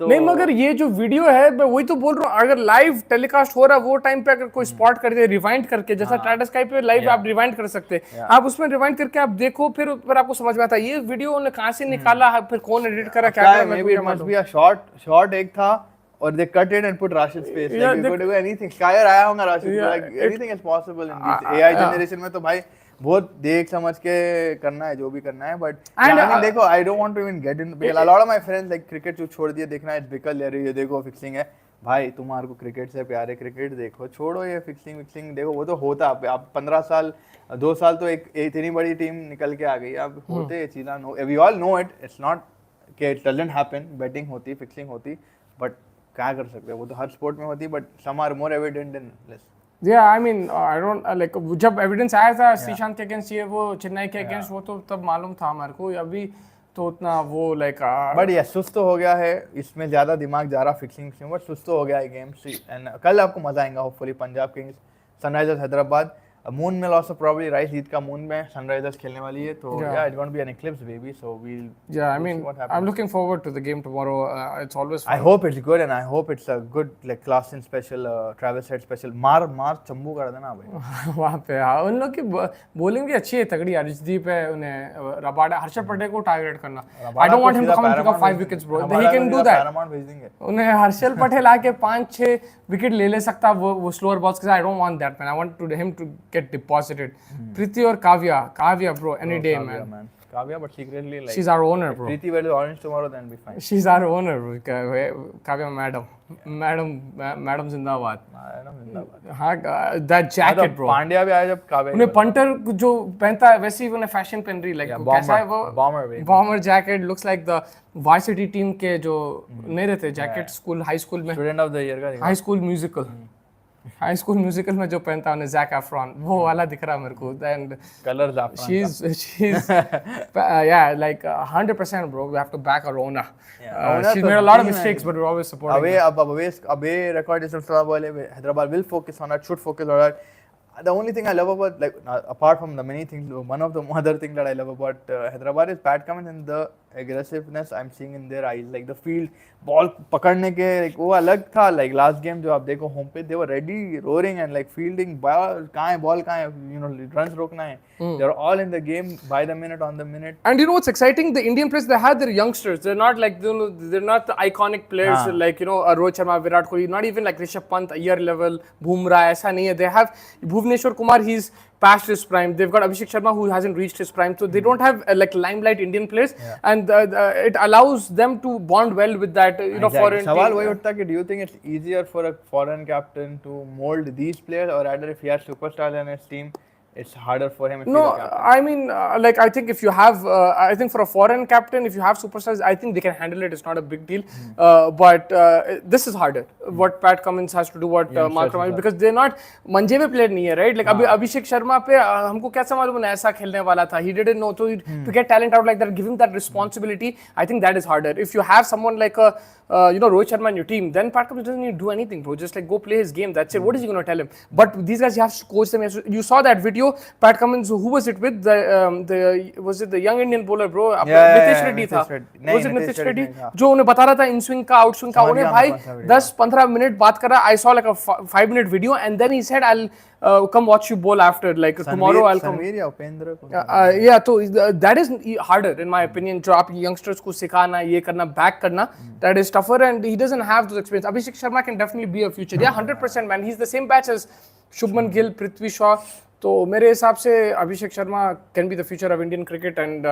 Speaker 1: नहीं मगर ये जो वीडियो है मैं वही तो बोल रहा हूँ. अगर लाइव टेलीकास्ट हो रहा है वो टाइम पे अगर कोई स्पॉट कर दे रिवाइंड करके जैसा टाटा स्काई पे लाइव आप रिवाइंड कर सकते हैं. आप उसमें रिवाइंड करके आप देखो फिर आपको समझ में आता है ये वीडियो ने कहाँ से निकाला फिर कौन एडिट करा क्या करा.
Speaker 2: maybe it must be a short एक था और they cut it and put Rashid's face. Like you could do anything. Skyer आया होगा Rashid. Like anything is possible in this AI generation में तो भाई बहुत देख समझ के करना है जो भी करना है. बट देखो I don't want to even get in because a lot of my friends like cricket जो छोड़ दिए देखना है बिकल यार ये देखो फिक्सिंग है. भाई तुम्हारे को क्रिकेट से प्यार है क्रिकेट देखो छोड़ो ये फिक्सिंग देखो वो तो होता. आप 15 साल 2 साल तो एक इतनी बड़ी टीम निकल के आ गई. अब होते ये चीज़ें we all know it. It's not कि इट डजंट हैपन. बैटिंग होती फिक्सिंग होती बट क्या कर सकते हैं वो तो हर स्पोर्ट में होती. But some are more evident than less.
Speaker 1: Yeah, I mean, I don't like जब एविडेंस आया था श्रीशांत के अगेंस्ट ये वो चेन्नई के अगेंस्ट वो तो तब मालूम था हमारे को. अभी तो उतना वो लाइक
Speaker 2: बट ये सुस्त हो गया है. इसमें ज़्यादा दिमाग जा रहा फिक्सिंग बट सुस्त हो गया है गेम. एंड कल आपको मज़ा आएगा hopefully. Punjab Kings Sunrisers Hyderabad moon will also probably rise. Eid का moon में sunrisers खेलने वाली है, तो yeah, it's going to be an eclipse, baby. So we'll
Speaker 1: see what happens. I'm looking forward to the game tomorrow. It's always fun.
Speaker 2: I hope it's good and I hope it's a good like class in special, Travis head special. मार चंबू कर देना भाई.
Speaker 1: वहाँ पे हाँ, उन लोग की bowling भी अच्छी है, तगड़ी. अर्शदीप है, उन्हें रबाडा, हर्षद पटेल को टारगेट करना. I don't want him to come and pick up 5 wickets, bro. He can do that. उन्हें हर्षद पटेल आके 5-6 विकेट ले सकता वो स्लोअर बॉल्स के साथ. I don't want that, man. I want him to get deposited. Preeti or Kavya, bro, any day, man.
Speaker 2: Kavya, but secretly like
Speaker 1: she's our owner, bro.
Speaker 2: Preeti wears orange tomorrow, then be fine.
Speaker 1: She's our owner, bro. Kavya, madam जिंदाबाद. हाँ, that jacket, bro.
Speaker 2: Pandya भी आया जब Kavya.
Speaker 1: उन्हें punter जो पहनता है वैसे ही उन्हें फैशन पहन रही, like कैसा है वो? Bomber jacket looks like the varsity team के जो नहीं रहते jacket स्कूल हाई स्कूल में.
Speaker 2: Student of the year का.
Speaker 1: हाई स्कूल म्यूजिकल में जो पहनता है Zac Efron, वो वाला दिख रहा है मेरे को. And
Speaker 2: colors Efron.
Speaker 1: She's yeah, like 100%, bro. We have to back our owner. She's made a lot of mistakes, but we're always supporting her.
Speaker 2: Abhi record is Hyderabad will focus on that, should focus on that. The only thing I love about, like, apart from the many things, one of the other things that I love about Hyderabad is Pat Cummins and the aggressiveness I'm seeing in their eyes, like the field ball पकड़ने के like वो अलग था. Like last game जो आप देखो home पे, they were ready roaring and like fielding ball कहाँ है, you know, runs रोकना है. They're all in the game by the minute, on the minute.
Speaker 1: And you know what's exciting? The Indian players, they have their youngsters. They're not like, you know, they're not the iconic players like, you know, Rohit Sharma, Virat Kohli, not even like Rishabh Pant, year level, Bumrah, ऐसा नहीं है. They have Bhuvneshwar Kumar, he's past his prime. They've got Abhishek Sharma who hasn't reached his prime. So they don't have like limelight Indian players, and it allows them to bond well with that, you know, foreign team.
Speaker 2: सवाल वही उठता है कि do you think it's easier for a foreign captain to mold these players, or rather if he has superstars in his team, it's harder for him?
Speaker 1: No, I mean, like, I think if you have, I think for a foreign captain, if you have superstars, I think they can handle it. It's not a big deal. But this is harder. What Pat Cummins has to do, what Mark Romario, because they're not manjeve player नहीं है, right? Like अभी Abhishek Sharma पे हमको कैसा मालूम है ऐसा खेलने वाला था. He didn't know. So to get talent out like that, give him that responsibility, I think that is harder. If you have someone like a you know, Rohit Sharma in your team, then Pat Cummins doesn't need to do anything, bro. Just like go play his game. That's it. What is he going to tell him? But these guys, you have to coach them. You saw that video. Pat Cummins, who was it with? Was it the young Indian bowler, bro? Nitish Reddy था. Was it Nitish Reddy? जो उन्हें बता रहा था in swing का, out swing का. उन्हें भाई 10-15 मिनट बात कर रहा. I saw like a 5-minute video, and then he said, "I'll come watch you bowl after. Like tomorrow, I'll come." Yeah, so that is harder in my opinion. जो आप youngsters को सिखाना, ये करना, back करना, that is tougher, and he doesn't have those experience. Abhishek Sharma can definitely be a future. Yeah, 100%, man. He's the same batch as Shubman Gill, Prithvi Shaw. तो मेरे हिसाब से Abhishek Sharma can be the future of Indian cricket, and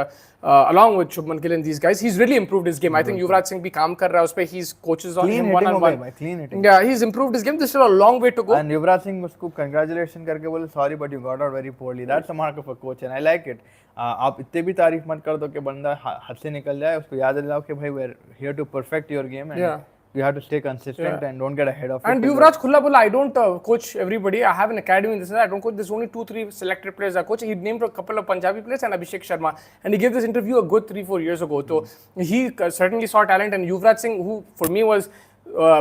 Speaker 1: along with Shubman Gill and these guys, he's really improved his game. I think Yuvraj Singh भी काम कर रहा है उस पे. He's coaches on him one-on-one.
Speaker 2: Clean hitting.
Speaker 1: Yeah, he's improved his game. There's still a long way to go.
Speaker 2: And Yuvraj Singh उसको congratulations करके बोले sorry but you got out very poorly. That's the mark of a coach and I like it. आप इतने भी तारीफ मत कर दो कि बंदा हाथ से निकल जाए. उसको याद दिलाओ कि भाई we're here to perfect your game and you have to stay consistent and don't get ahead of it.
Speaker 1: And Yuvraj Khulla bola, I don't coach everybody. I have an academy in this. I don't coach. There's only 2-3 selected players I coach. He named a couple of Punjabi players and Abhishek Sharma. And he gave this interview a good 3-4 years ago. So he certainly saw talent. And Yuvraj Singh, who for me was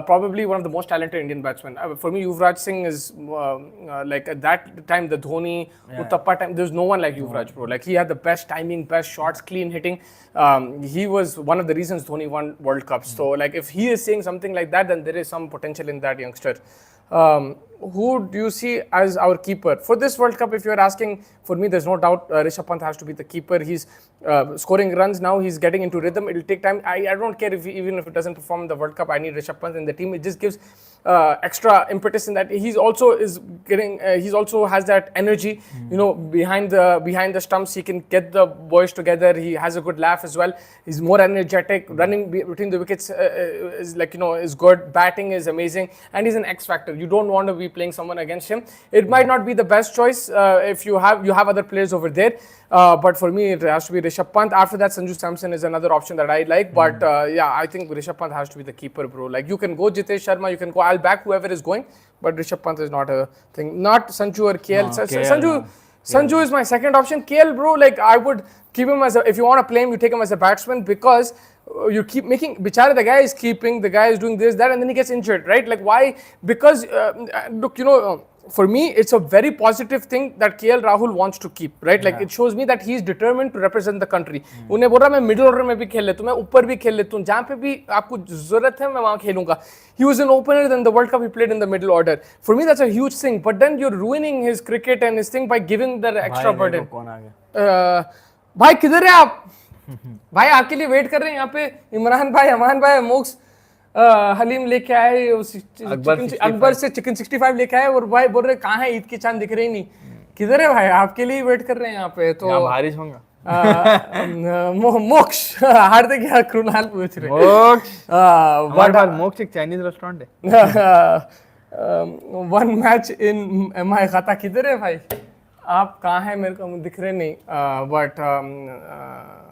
Speaker 1: probably one of the most talented Indian batsmen. For me, Yuvraj Singh is like at that time, the Dhoni, Uttappa time, there's no one like Yuvraj, bro. Like he had the best timing, best shots, clean hitting. He was one of the reasons Dhoni won World Cups. So like if he is saying something like that, then there is some potential in that youngster. Who do you see as our keeper? For this World Cup, if you're asking, for me, there's no doubt Rishabh Pant has to be the keeper. He's scoring runs now. He's getting into rhythm. It'll take time. I don't care even if it doesn't perform in the World Cup. I need Rishabh Pant in the team. It just gives extra impetus in that. He's also has that energy, you know, behind the stumps. He can get the boys together. He has a good laugh as well. He's more energetic. Running between the wickets is like, you know, is good. Batting is amazing, and he's an X factor. You don't want to be playing someone against him. It might not be the best choice if you have other players over there. But for me, it has to be Rishabh Pant. After that, Sanju Samson is another option that I like. But yeah, I think Rishabh Pant has to be the keeper, bro. Like you can go Jitesh Sharma, you can go. I'll back whoever is going. But Rishabh Pant is not a thing. Not Sanju or KL. Sanju is my second option. KL, bro, like I would keep him as if you want to play him, you take him as a batsman because you keep making bichara, the guy is keeping, the guy is doing this, that, and then he gets injured, right? Like why? Because look, you know, for me, it's a very positive thing that KL Rahul wants to keep, right? Like it shows me that he is determined to represent the country. उन्हें बोल रहा मैं middle order में भी खेल लेता हूँ, मैं ऊपर भी खेल लेता हूँ, जहाँ पे भी आपको जरूरत है मैं वहाँ खेलूँगा. He was an opener, then the World Cup he played in the middle order. For me, that's a huge thing. But then you're ruining his cricket and his thing by giving the extra burden.
Speaker 2: कौन आ गया?
Speaker 1: भाई किधर है आप? भाई आपके लिए wait कर रहे हैं यहाँ पे. इमरान भाई, अमान भाई, मोक्स, हलीम लेके आए, अकबर से चिकन 65 लेके आए और भाई बोल रहे कहाँ है, ईद की चांद दिख रही नहीं. किधर है भाई? आपके लिए वेट कर रहे हैं यहाँ पे. तो
Speaker 2: बारिश होगा.
Speaker 1: मोक्ष हार्दिक यार कृणाल पूछ रहे.
Speaker 2: मोक्ष एक चाइनीज रेस्टोरेंट है.
Speaker 1: वन मैच इन MI खाता. किधर है भाई? आप कहाँ हैं? मेरे को दिख रहे नहीं. बट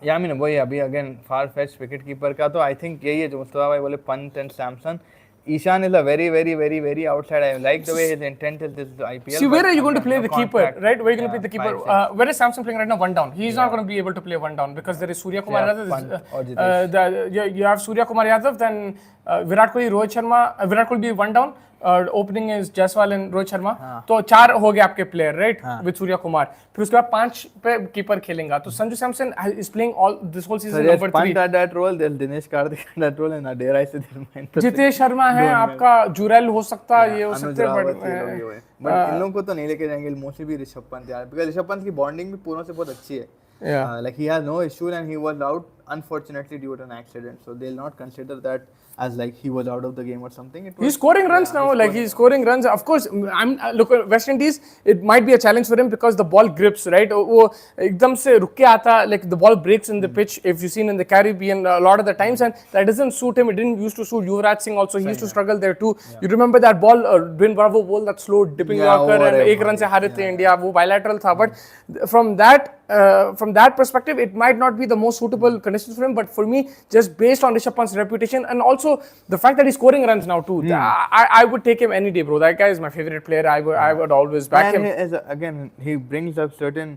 Speaker 2: या मीन वही अभी अगेन फार फेच विकेट कीपर का तो आई थिंक यही है जो मुस्तफा भाई बोले, Pant and Samson. Ishan is a very outside. I like the way his intent is this IPL.
Speaker 1: See, where are you going to play the keeper, right? Where are you going to play the keeper? Where is Samson playing right now? One down. He's not going to be able to play one down because there is Surya Kumar Yadav. You have Surya Kumar Yadav, then Virat Kohli, Rohit Sharma. Virat Kohli be one down. Opening is Jaiswal and Rohit Sharma. तो 4 हो गए आपके player, right? With Surya Kumar. फिर उसके बाद 5 पे keeper खेलेगा. तो Sanju Samson is playing all this whole season number 3.
Speaker 2: Punt at that role, then Dinesh Karthik at that role, and dare I say
Speaker 1: Jitesh Sharma है आपका, जुरैल हो सकता है, ये हो सकते हैं,
Speaker 2: बट इन लोगों को तो नहीं लेके जाएंगे. मोस्टली भी ऋषभ पंत यार, बिकॉज़ ऋषभ पंत की बॉन्डिंग भी पूरों से बहुत अच्छी है. Like he has no issue and he was out unfortunately due to an accident, so they'll not consider that as like he was out of the game or something.
Speaker 1: He's scoring runs now, like he's scoring runs. Of course, look at West Indies, it might be a challenge for him because the ball grips, right? वो एकदम से रुक के आता, like the ball breaks in the pitch. If you've seen in the Caribbean a lot of the times, and that doesn't suit him. It didn't used to suit Yuvraj Singh also. He used to struggle there too. You remember that ball, Bin Bravo ball, that slow dipping Yorker and एक run से हारे थे India. वो bilateral था, but from that perspective, it might not be the most suitable conditions for him. But for me, just based on Rishabh Pant's reputation and also the fact that he's scoring runs now too, I would take him any day, bro. That guy is my favorite player. I would always back him.
Speaker 2: Again, he brings up certain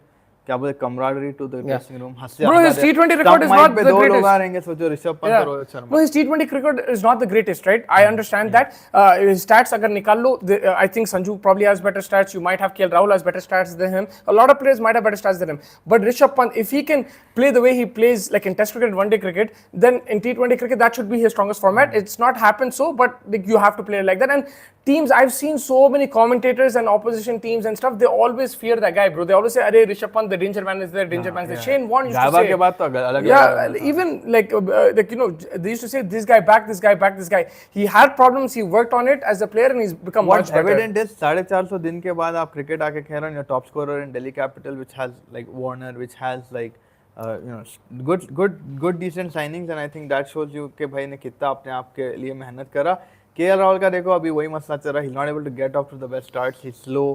Speaker 2: क्या बोलते camaraderie to the dressing room.
Speaker 1: Bro, his T20 record is not the greatest.
Speaker 2: दो लोग आ रहेंगे, सोचो ऋषभ पंत और Rohit Sharma.
Speaker 1: No, his T20 cricket is not the greatest, right? I understand that. His stats अगर निकाल लो, I think Sanju probably has better stats. You might have KL Rahul has better stats than him. A lot of players might have better stats than him. But Rishabh Pant, if he can play the way he plays, like in Test cricket, one day cricket, then in T20 cricket that should be his strongest format. It's not happened so, but like, you have to play it like that. And teams, I've seen so many commentators and opposition teams and stuff. They always fear that guy, bro. They always say, "Arey, Rishabh Pant, the danger man is there." Shane Warne used to say, even like you know, they used to say this guy back, this guy. He had problems, he worked on it as a player and he's become much better.
Speaker 2: What's evident is 450 दिन के बाद आप cricket आके खेल रहे हो, top scorer in Delhi Capital, which has like Warner, which has like you know good decent signings, and I think that shows you कि भाई ने कितना अपने आप के लिए मेहनत करा. KL Rahul का देखो अभी वही मसला चल रहा है. He's not able to get off to the best starts. He's slow.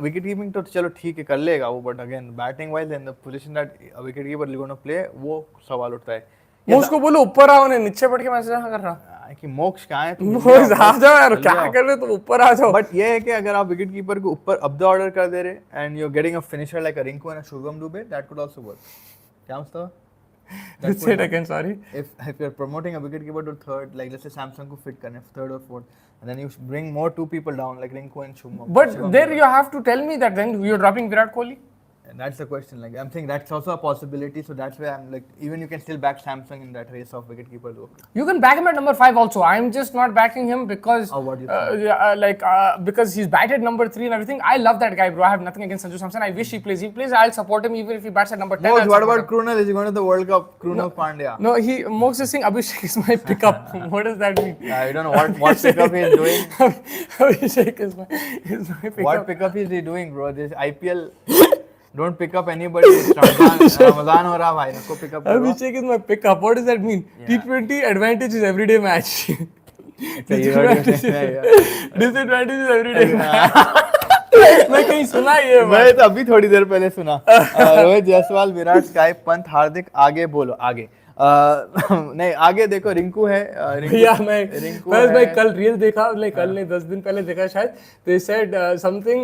Speaker 2: Wicket keeping तो चलो ठीक है कर लेगा वो, but again batting wise in the position that wicket keeper is going to play, वो सवाल उठता है.
Speaker 1: मोक्ष को बोलो ऊपर आओ, ने नीचे बैठ के मैसेज कर रहा
Speaker 2: कि मोक्ष कहाँ है,
Speaker 1: तुम आ जाओ यार, क्या कर रहे हो तुम, ऊपर आ जाओ.
Speaker 2: बट ये है कि अगर आप विकेट कीपर को ऊपर अप द ऑर्डर कर दे रहे and you are getting a finisher like a Rinku and a Shubham Dube, that could also work. क्या मतलब?
Speaker 1: Say it again, sorry.
Speaker 2: If you're promoting a wicketkeeper to third, like let's say Samsung को fit करने third or fourth, and then you bring more 2 people down like Rinku and Shubham.
Speaker 1: But there you have to tell me that then you're dropping Virat Kohli.
Speaker 2: And that's the question. Like I'm saying that's also a possibility. So that's why I'm like, even you can still back Samsung in that race of wicketkeepers.
Speaker 1: You can back him at number 5 also. I'm just not backing him because
Speaker 2: what do you think?
Speaker 1: Because he's batted number 3 and everything. I love that guy, bro. I have nothing against Sanju Samson. I wish he plays. I'll support him even if he bats at number 10.
Speaker 2: What about Krunal? Is he going to the World Cup? Krunal Pandya.
Speaker 1: No, Mox is saying Abhishek is my pickup. What does that mean?
Speaker 2: I don't know what pickup he is doing.
Speaker 1: Abhishek is my pickup.
Speaker 2: What pickup is he doing, bro? This IPL. Don't pick up anybody. Ramadan हो रहा भाई, नको pick up.
Speaker 1: Abhishek is my pickup. What does that mean? T20 advantage is everyday match. Disadvantage is everyday match. मैं कहीं सुना ये.
Speaker 2: मैं तो अभी थोड़ी देर पहले सुना. रोहित जायसवाल, विराट, स्काई, पंत, हार्दिक, आगे बोलो आगे. नहीं आगे देखो रिंकू है.
Speaker 1: मैं कल रील देखा, लाइक कल नहीं 10 दिन पहले देखा शायद. They said something.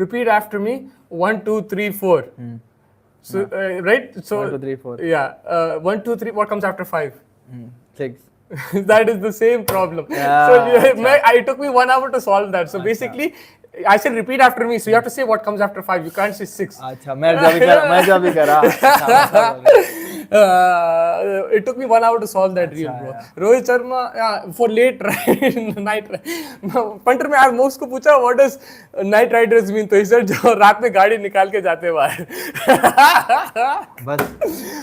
Speaker 1: Repeat after me. 1, 2, 3, 4. So right. So
Speaker 2: 1, 2, 3, 4.
Speaker 1: Yeah. 1, 2, 3. What comes after 5?
Speaker 2: 6.
Speaker 1: That is the same problem.
Speaker 2: Yeah,
Speaker 1: So it took me 1 hour to solve that. So basically, I said repeat after me. So you have to say what comes after 5. You can't say 6.
Speaker 2: अच्छा मैं जब भी करा
Speaker 1: It took me 1 hour to solve that reel, bro. Rohit Sharma for late night punter में यार MOOCs को पूछा what does night riders mean, तो सर जो रात में गाड़ी निकाल के जाते हैं बाहर
Speaker 2: बस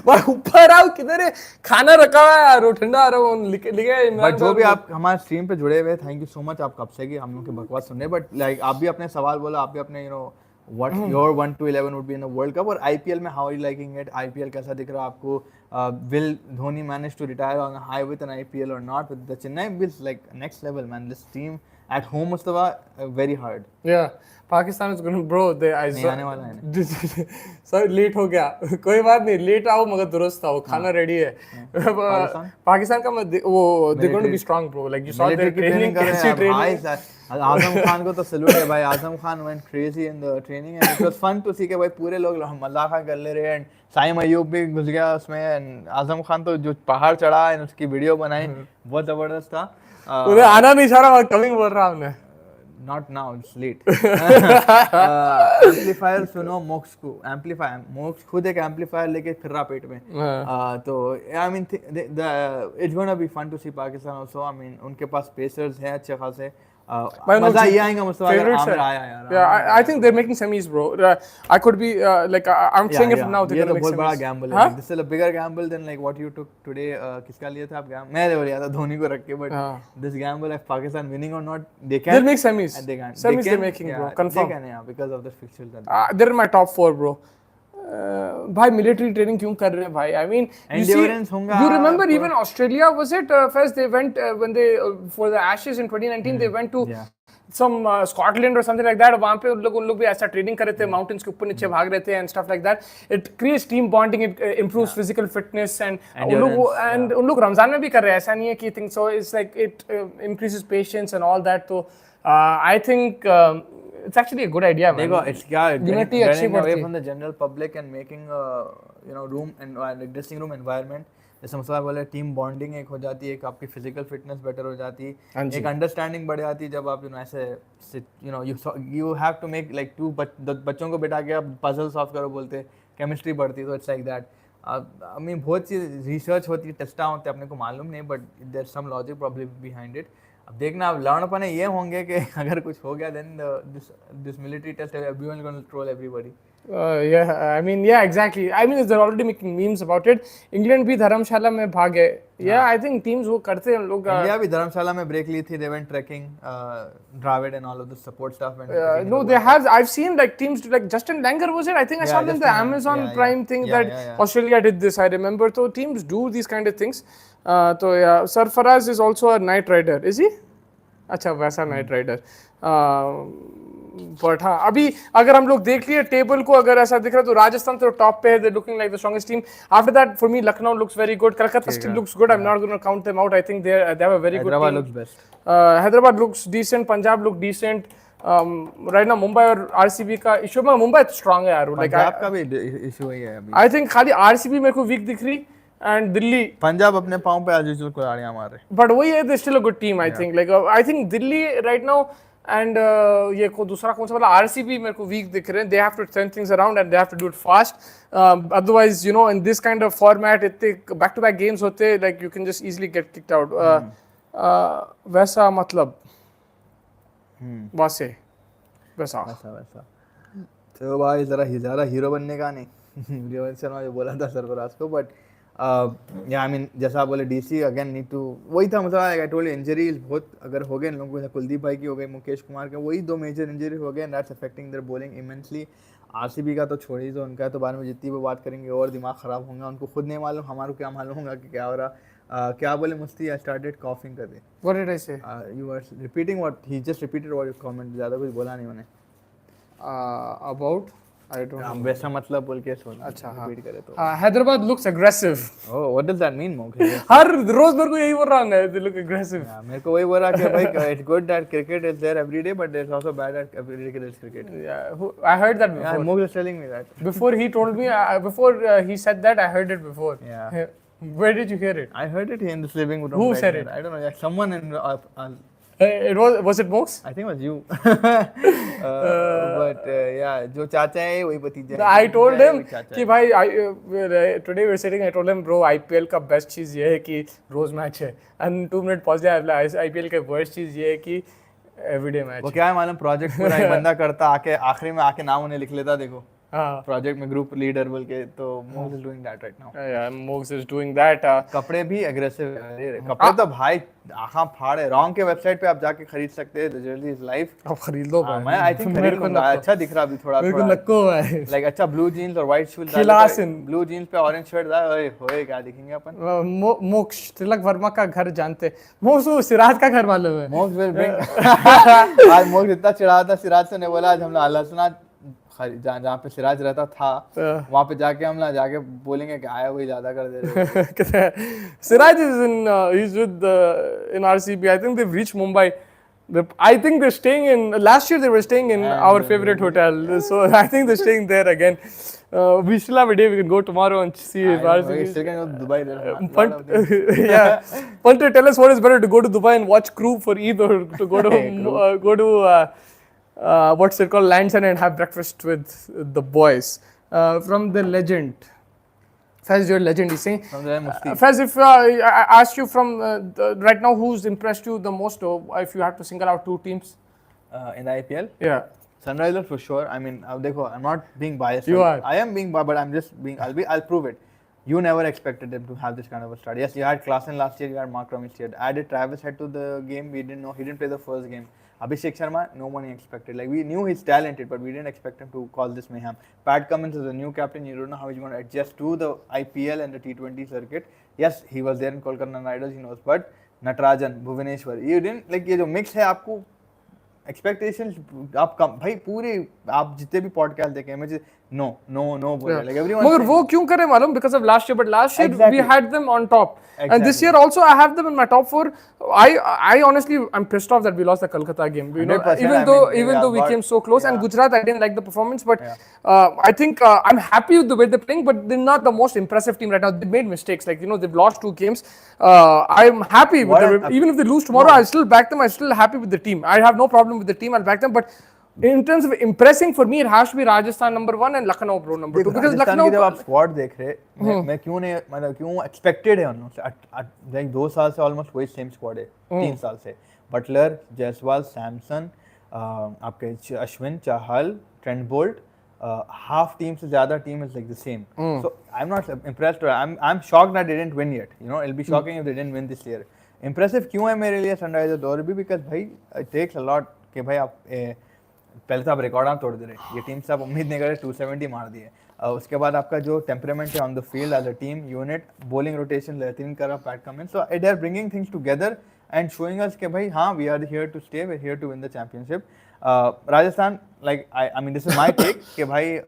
Speaker 1: भाई ऊपर आओ किधर है, खाना रखा हुआ है यार, वो ठंडा आ रहा है लिखे।
Speaker 2: बट जो भी आप हमारे स्ट्रीम पे जुड़े हुए, थैंक यू सो मच। आप कब से कि हम लोग की बकवास सुन रहे, बट लाइक आप भी अपने सवाल बोला, आप भी अपने what your 1 to 11 would be in the World Cup, और IPL में how are you liking it? IPL कैसा दिख रहा है आपको? Will Dhoni manage to retire on a high with an IPL or not? With the Chennai is like next level, man. This team at home, Mustafa, very hard.
Speaker 1: Yeah, Pakistan is going to bro.
Speaker 2: नहीं आने वाला है।
Speaker 1: Sir late हो गया, कोई बात नहीं, late आओ मगर दुरुस्त आओ, खाना रेडी है। पाकिस्तान का वो they're going to be strong, bro. Like you saw their training, कैसी training।
Speaker 2: आजम खान को तो सैल्यूट है भाई। Azam Khan went crazy in the training and it was fun to see कि भाई पूरे लोग मजाक कर ले रहे हैं। साइम अयूब भी घुस गया उसमें। आजम खान तो जो पहाड़ चढ़ा है उसकी वीडियो बनाई, बहुत जबरदस्त था।
Speaker 1: उन्हें आना नहीं चाह रहा, कमिंग बोल रहा हमने।
Speaker 2: Not now, it's late. Amplifier सुनो मोक्स को। एम्पलीफायर मोक्स खुद एक एम्पलीफायर लेके फिर रहा पेट में। तो I mean it's gonna be fun to see Pakistan also. I mean उनके पास पेसर्स हैं अच्छे खासे। मजा ये आएगा मुस्तफा अगर आमिर आया यार।
Speaker 1: Yeah, I think they're making semis, bro. I could be like I'm saying it from now.
Speaker 2: ये तो बहुत बड़ा gamble है। This is a bigger gamble than like what you took today. किसका लिया था आप gamble? मैं ले लिया था धोनी को रख के, but this gamble of Pakistan winning or not, they can.
Speaker 1: They'll make semis.
Speaker 2: They can.
Speaker 1: Semis they're making, bro. Confirm.
Speaker 2: They can, yeah, because of the fixtures.
Speaker 1: They're in my top 4, bro. भाई military training क्यों कर रहे हैं भाई? I mean, you remember even Australia, was it first they went when they for the Ashes in 2019 they went to some Scotland or something like that. वहाँ पे उन लोग भी ऐसा ट्रेनिंग कर रहे थे, माउंटेन्स के ऊपर नीचे भाग रहे थे and stuff like that. It creates team bonding, it improves physical fitness and उन लोग रमजान में भी कर रहे हैं, ऐसा नहीं है कि thing. So it's like it increases patience and all that. So I think it's actually a good idea, man.
Speaker 2: देखो it's क्या
Speaker 1: unity अच्छी
Speaker 2: away
Speaker 1: पड़ती
Speaker 2: from the general public and making room and dressing room environment. जैसे मुस्तफा बोले team bonding एक हो जाती है, एक आपकी फिजिकल फिटनेस बेटर हो जाती है, एक अंडरस्टैंडिंग बढ़ जाती है। जब आप ऐसे you have to make like to बच्चों को बिठा के आप पजल सॉल्व करो बोलते, केमिस्ट्री बढ़ती है। तो it's like that. I mean बहुत सी रिसर्च होती है, टेस्टा होते हैं, अपने को मालूम नहीं, but there some logic probably behind it. अब देखना अब लड़पने ये होंगे कि अगर कुछ हो गया then this military test everyone gonna troll everybody.
Speaker 1: Yeah, I mean, yeah, exactly. I mean, they're already making memes about it. England भी धर्मशाला में भाग गए। Yeah, I think teams वो करते हैं लोग।
Speaker 2: इंडिया भी धर्मशाला में ब्रेक ली थी। They went trekking, Dravid and all of the support staff went.
Speaker 1: No, they have. I've seen like teams like Justin Langer, was it? I think I saw in the Amazon Prime thing that Australia did this. I remember. So teams do these kind of things. So yeah, Sarfaraz is also a night rider. Is he? अच्छा वैसा night rider. But हाँ अभी अगर हम लोग देख लिए table को, अगर ऐसा दिख रहा है तो राजस्थान तो टॉप पे है, they looking like the strongest team. After that for me Lucknow looks very good, Calcutta still looks good, I am not gonna count them out, I think they have a very good team.
Speaker 2: Hyderabad looks best,
Speaker 1: Hyderabad looks decent, Punjab look decent right ना। मुंबई और RCB का issue में Mumbai strong है यार, like
Speaker 2: Punjab का भी issue है अभी।
Speaker 1: आई थिंक खाली आरसीबी मेरे को वीक दिख रही एंड दिल्ली,
Speaker 2: पंजाब अपने पांव पे आज यूजुअल कुल्हाड़ियां मार रहे,
Speaker 1: बट वही है, they still a good team I think. Like I think Delhi right now and ये को दूसरा कौन सा वाला आरसीबी मेरे को वीक दिख रहे हैं। They have to turn things around and they have to do it fast, otherwise you know in this kind of format इतने बैक टू बैक गेम्स होते like you can just easily get kicked out. वैसा मतलब वैसे वैसा
Speaker 2: तो भाई ज़रा hero बनने का नहीं रोहित शर्मा जो बोला था सरफराज को, बट या आई मीन जैसा आप बोले डीसी अगेन नीड टू, वही था मतलब आई टोल्ड यू इंजरीज बहुत अगर हो गए इन लोगों को, कुलदीप भाई की हो गई, मुकेश कुमार के, वही 2 मेजर इंजरी हो गए and that's affecting their bowling immensely. RCB का तो छोड़ ही दो, उनका तो बारे में जितनी भी बात करेंगे और दिमाग ख़राब होगा, उनको खुद नहीं मालूम, हमारे को क्या मालूम होगा कि क्या हो रहा। क्या बोले मुस्ती, आई स्टार्टेड कॉफिंग कर दे।
Speaker 1: व्हाट डिड आई से?
Speaker 2: You were repeating what he just repeated what you comment, ज़्यादा कुछ बोला नहीं मैंने।
Speaker 1: अबाउट आई डोंट नो,
Speaker 2: वैसा मतलब बोल के सुन।
Speaker 1: अच्छा हाँ,
Speaker 2: रिपीट करे तो
Speaker 1: Hyderabad looks aggressive.
Speaker 2: Oh what does that mean मोक?
Speaker 1: हर रोज मेरे को यही बोल रहा है, दे लुक एग्रेसिव।
Speaker 2: मेरे को वही बोल रहा कि भाई it's good that cricket is there every day but it's also bad that every day is cricket.
Speaker 1: I heard that before,
Speaker 2: मोक is telling me that
Speaker 1: before he told me, before he said that I heard it before. Where did you hear it?
Speaker 2: I heard it in this living room.
Speaker 1: Who
Speaker 2: right
Speaker 1: said
Speaker 2: here.
Speaker 1: it?
Speaker 2: I don't know. Yeah, someone in.
Speaker 1: Was it Mox?
Speaker 2: I think it was you. But yeah, जो चाचा है वही भतीजा है.
Speaker 1: I told
Speaker 2: भतीजा है,
Speaker 1: him
Speaker 2: वही चाचा
Speaker 1: कि
Speaker 2: है.
Speaker 1: भाई today we're sitting. I told him, bro, IPL का best चीज ये है कि रोज मैच है. And 2 minutes pause दिया. IPL का worst चीज ये है कि everyday match.
Speaker 2: वो क्या है मालूम प्रोजेक्ट पूरा एक बंदा करता आके आखिरी में आके नाम उन्हें लिख लेता देखो
Speaker 1: हाँ.
Speaker 2: प्रोजेक्ट में ग्रुप लीडर बोल के तो MOOCs is doing that right now.
Speaker 1: Yeah, Mox is doing that.
Speaker 2: कपड़े भी एग्रेसिव है. कपड़े तो भाई आँखां फाड़े. रॉन्ग के वेबसाइट पे आप जाके खरीद सकते हैं. The Jersey is life.
Speaker 1: अब खरीद लो भाई.
Speaker 2: मैं आई थिंक खरीद लूंगा. अच्छा दिख रहा अभी थोड़ा
Speaker 1: मेरे को लक्को है.
Speaker 2: लाइक अच्छा ब्लू जीन्स और व्हाइट शूज
Speaker 1: खिलासन.
Speaker 2: ब्लू जीन्स पे ऑरेंज शर्ट डाल. ओए होए क्या दिखेंगे अपन.
Speaker 1: मोक्ष तिलक वर्मा का घर जानते. मोक्ष वो सिराज का घर मालूम है.
Speaker 2: MOOCs will bring. आज मोक्स इतना चिढ़ा था सिराज से ने बोला आज हम लोग आलोचना जहाँ पे सिराज रहता था वहाँ पे जाके हम ना जाके बोलेंगे कि आया वही ज्यादा कर दे रहे.
Speaker 1: Siraj is he's with in RCB. I think they've reached Mumbai. I think they're staying in. Last year they were staying in our favorite hotel, so I think they're staying there again. We still have a day. We can go tomorrow and see if RCB.
Speaker 2: Still can go to Dubai there.
Speaker 1: Yeah, Punter, tell us what is better to go to Dubai and watch crew for Eid or to go to what's it called, Lands End and have breakfast with the boys. From the legend. Faz, you're a legend, he's saying. Faz, if I asked you from right now, who's impressed you the most, or if you had to single out 2 teams?
Speaker 2: In the IPL?
Speaker 1: Yeah.
Speaker 2: Sunrisers for sure. I mean, देखो, I'm not being biased.
Speaker 1: You are.
Speaker 2: I am being biased, but I'm just being. I'll prove it. You never expected them to have this kind of a start. Yes, you had Klaasen last year. You had Mark Ramis here. Added Travis Head to the game. We didn't know he didn't play the first game. Abhishek Sharma, no one expected. Like we knew he's talented, but we didn't expect him to cause this mayhem. Pat Cummins is a new captain. You don't know how he's going to adjust to the IPL and the T20 circuit. Yes, he was there in Kolkata Knight Riders. He knows, but Natarajan, Bhuvaneshwar, you didn't like ये जो mix है आपको expectations आप कम भाई पूरे आप जितने भी podcast देखे मुझे no बोले like everyone.
Speaker 1: मगर वो क्यों करे मालूम? Because of last year, but last year
Speaker 2: Exactly.
Speaker 1: we had them on top.
Speaker 2: Exactly.
Speaker 1: And this year also I have them in my top 4. I honestly I'm pissed off that we lost the Kolkata game. You know,
Speaker 2: 100%,
Speaker 1: even though we came so close, and Gujarat I didn't like the performance, but I think I'm happy with the way they're playing, but they're not the most impressive team right now. They made mistakes, like you know they've lost 2 games. I'm happy with them. Even if they lose tomorrow, I'll still back them. I'm still happy with the team. I have no problem with the team. I'll back them, but in terms of impressing for me, it has to be Rajasthan number 1 and Lucknow bro number 2. Because
Speaker 2: Rajasthan
Speaker 1: Lucknow
Speaker 2: की जब आप squad देख रहे मैं क्यों नहीं मतलब क्यों एक्सपेक्टेड है उन लोगों से लाइक 2 साल से ऑलमोस्ट वही सेम स्क्वाड है 3 साल से बटलर जायसवाल सैमसन आपके अश्विन चाहल ट्रेंट बोल्ट half team से ज़्यादा team is like the same. So I'm not impressed or I'm shocked that they didn't win yet. You know, it'll be shocking if they didn't win this year. Impressive क्यों है मेरे लिए Sunrisers और भी because भाई it takes a lot कि भाई आप पहले तो आप रिकॉर्ड आप तोड़ दे रहे. ये टीम से आप उम्मीद नहीं कर रहे 270 मार दिए. उसके बाद आपका जो टेम्परामेंट है on the field as a team unit bowling rotation लेतिन कर रहा Pat Cummins so they are bringing things together and showing us कि भाई हाँ we are here to stay we are here to win the championship. Rajasthan like I mean this is my take कि भाई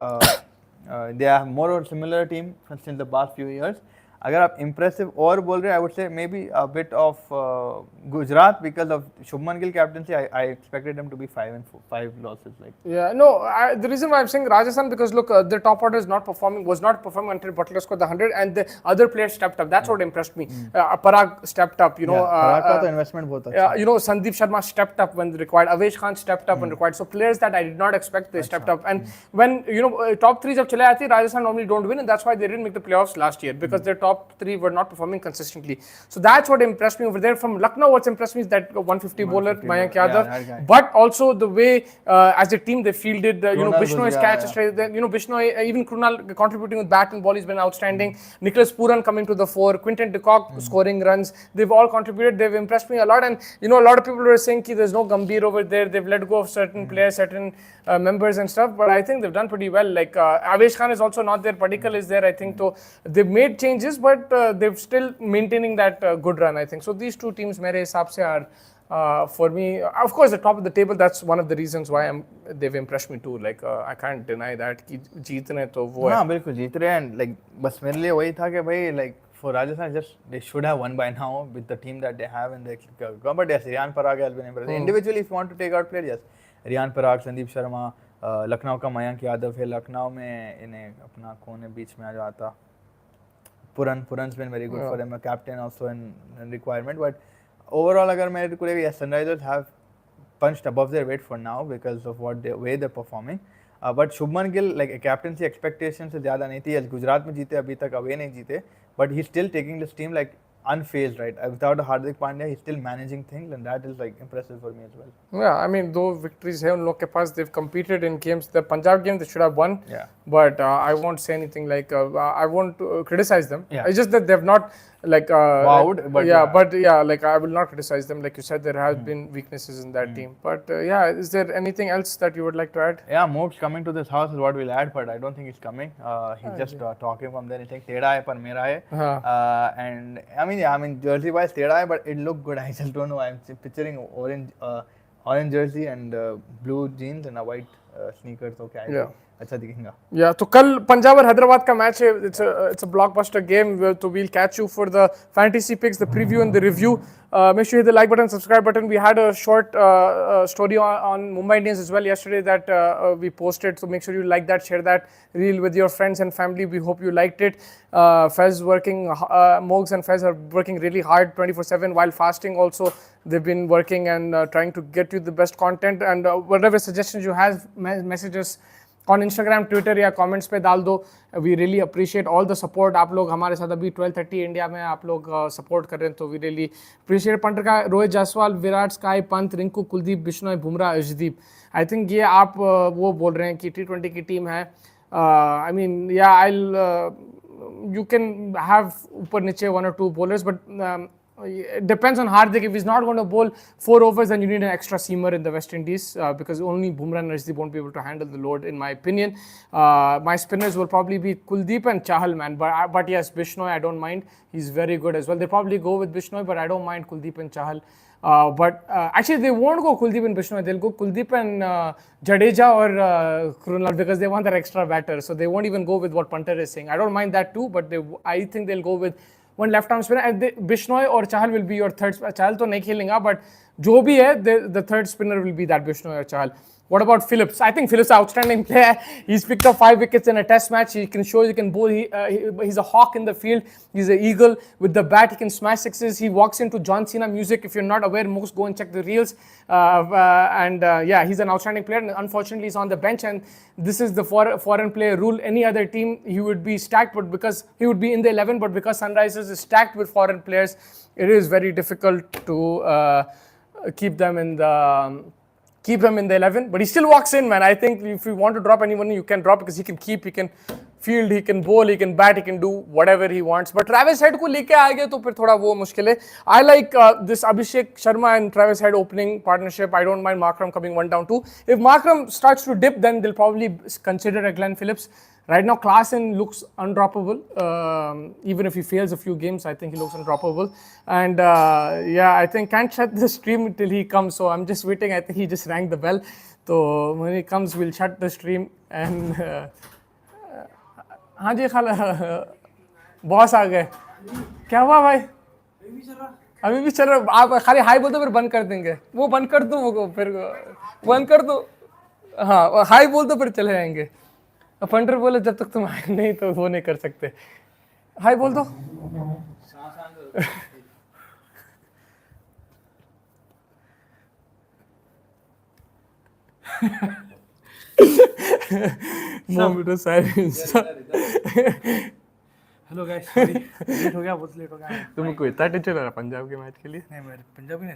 Speaker 2: they are more और similar team since the past few years. अगर आप impressive और बोल रहे हैं I would say may be a bit of Gujarat because of Shubman Gill captaincy I expected them to be 5 losses like.
Speaker 1: Yeah, no, the reason why I'm saying Rajasthan because look, their top order was not performing until Butler scored the 100 and the other players stepped up. That's what impressed me. Parag stepped up, you know.
Speaker 2: Parag का तो investment बहुत अच्छा.
Speaker 1: You know, Sandeep Sharma stepped up when required. Avesh Khan stepped up when required. So players that I did not expect they stepped up. And when you know top 3 जब चले आते Rajasthan normally don't win and that's why they didn't make the playoffs last year because their top 3 were not performing consistently. So that's what impressed me over there. From Lucknow, what's impressed me is that 150 bowler Mayank Yadav, but also the way as a team they fielded. You know, Bishnoi's catch, you know, Bishnoi, even Krunal contributing with bat and ball, he's been outstanding. Nicholas Pooran coming to the fore, Quinton de Kock scoring runs. They've all contributed. They've impressed me a lot. And you know, a lot of people were saying that there's no Gambhir over there. They've let go of certain players, certain members and stuff. But I think they've done pretty well. Like Avesh Khan is also not there. Padikkal is there. I think so. They've made changes, but they've still maintaining that good run. I think so. These 2 teams, मेरे हिसाब से are. For me, of course, the top of the table. That's one of the reasons why they've impressed me too. Like I can't deny that कि जीतने तो वो है.
Speaker 2: हाँ बिल्कुल जीत रहे हैं. Like बस मेरे लिए वही था कि भाई like for Rajasthan just they should have won by now with the team that they have and they but yes Riyan Parag has been impressive. Individually if you want to take out players yes Riyan Parag, Sandeep Sharma, Lucknow का मयंक यादव है. लखनऊ में इन्हें अपना कौन है बीच में आ जाता Puran's been very good for them, a captain also in requirement. But overall, agar main ko yes, Sunrisers have punched above their weight for now because of way they're performing. But Shubman Gill, like a captaincy expectations से ज़्यादा नहीं थी. Yes, Gujarat में जीते अभी तक away नहीं जीते. But he's still taking this team like unfazed, right? Without a Hardik Pandya, he's still managing things, and that is like impressive for me as well.
Speaker 1: Yeah, I mean, though victories है उन लोग के पास, they've competed in games. The Punjab game they should have won.
Speaker 2: Yeah.
Speaker 1: But I won't say anything like I won't criticize them.
Speaker 2: Yeah.
Speaker 1: It's just that they've not like
Speaker 2: wowed, but
Speaker 1: like I will not criticize them. Like you said, there has been weaknesses in that team. But yeah, is there anything else that you would like to add?
Speaker 2: Yeah, Mook's coming to this house is what we'll add, but I don't think he's coming. He's just talking from there. He's like, "Teda hai, par mera hai." And I mean, jersey wise, teda hai, but it looked good. I just don't know. I'm picturing orange jersey and blue jeans and a white sneakers. Okay,
Speaker 1: yeah.
Speaker 2: अच्छा दिखेगा.
Speaker 1: Yeah, तो कल पंजाब और हैदराबाद का match है. It's a blockbuster game. So we'll catch you for the fantasy picks, the preview and the review. Make sure you hit the like button, subscribe button. We had a short story on Mumbai Indians as well yesterday that we posted. So make sure you like that, share that reel with your friends and family. We hope you liked it. Fez working, Mogs and Fez are working really hard 24/7 while fasting also. They've been working and trying to get you the best content, and whatever suggestions you have, messages on Instagram, Twitter या comments पे डाल दो. We really appreciate all the support. आप लोग हमारे साथ अभी 12:30 India में आप लोग support कर रहे हैं, तो we really appreciate. पंटर का Rohit Jaiswal, Virat, sky, Pant, Rinku, Kuldeep, Bishnoi, Bumrah, Arshdeep. I think ये आप वो बोल रहे हैं कि T20 की टीम है. I mean, yeah, you can have ऊपर नीचे 1 or 2 bowlers, but it depends on Hardik. If he's not going to bowl 4 overs, then you need an extra seamer in the West Indies because only Bumrah and Arshdeep won't be able to handle the load, in my opinion. My spinners will probably be Kuldeep and Chahal, man. But yes, Bishnoi, I don't mind. He's very good as well. They'll probably go with Bishnoi, but I don't mind Kuldeep and Chahal. But actually, they won't go Kuldeep and Bishnoi. They'll go Kuldeep and Jadeja or Krunal because they want that extra batter. So they won't even go with what Punter is saying. I don't mind that too, but I think they'll go with one left-arm spinner. And Bishnoi or Chahal will be your third. Chahal to nahi khelenga, but jo bhi hai, the third spinner will be that Bishnoi or Chahal. What about Phillips? I think Phillips is an outstanding player. He's picked up 5 wickets in a test match. He can show he can bowl. He's a hawk in the field. He's an eagle. With the bat, he can smash sixes. He walks into John Cena music. If you're not aware, most go and check the reels. Yeah, he's an outstanding player. And unfortunately, he's on the bench. And this is the foreign player rule. Any other team, he would be stacked, but because he would be in the 11, but because Sunrisers is stacked with foreign players, it is very difficult to keep them in the 11, but he still walks in, man. I think if you want to drop anyone, you can drop because he can keep, he can field, he can bowl, he can bat, he can do whatever he wants. But Travis Head को लेके आएंगे तो फिर थोड़ा वो मुश्किल है. I like this Abhishek Sharma and Travis Head opening partnership. I don't mind Markram coming 1 down 2. If Markram starts to dip, then they'll probably consider a Glenn Phillips. Right now, Klaasen looks undroppable. Even if he fails a few games, I think he looks undroppable. And yeah, I think can't shut the stream till he comes. So I'm just waiting. I think he just rang the bell. So when he comes, we'll shut the stream. And हाँ जी खाला boss आ गए. क्या हुआ भाई? अभी भी चल रहा. आप खाली हाई बोल दो फिर बंद कर देंगे. वो बंद कर दो, वो फिर बंद कर दो. हाँ, हाई बोल दो फिर चले जाएंगे. पंटर बोले जब तक तुम आए नहीं तो वो नहीं कर सकते. हाय बोल दो. Moment of silence.
Speaker 3: Hello guys, late हो गया, बहुत लेट हो गया.
Speaker 1: तुमको इतना टेंशन आ रहा पंजाब के मैच के लिए?
Speaker 3: नहीं, मैं पंजाबी नहीं.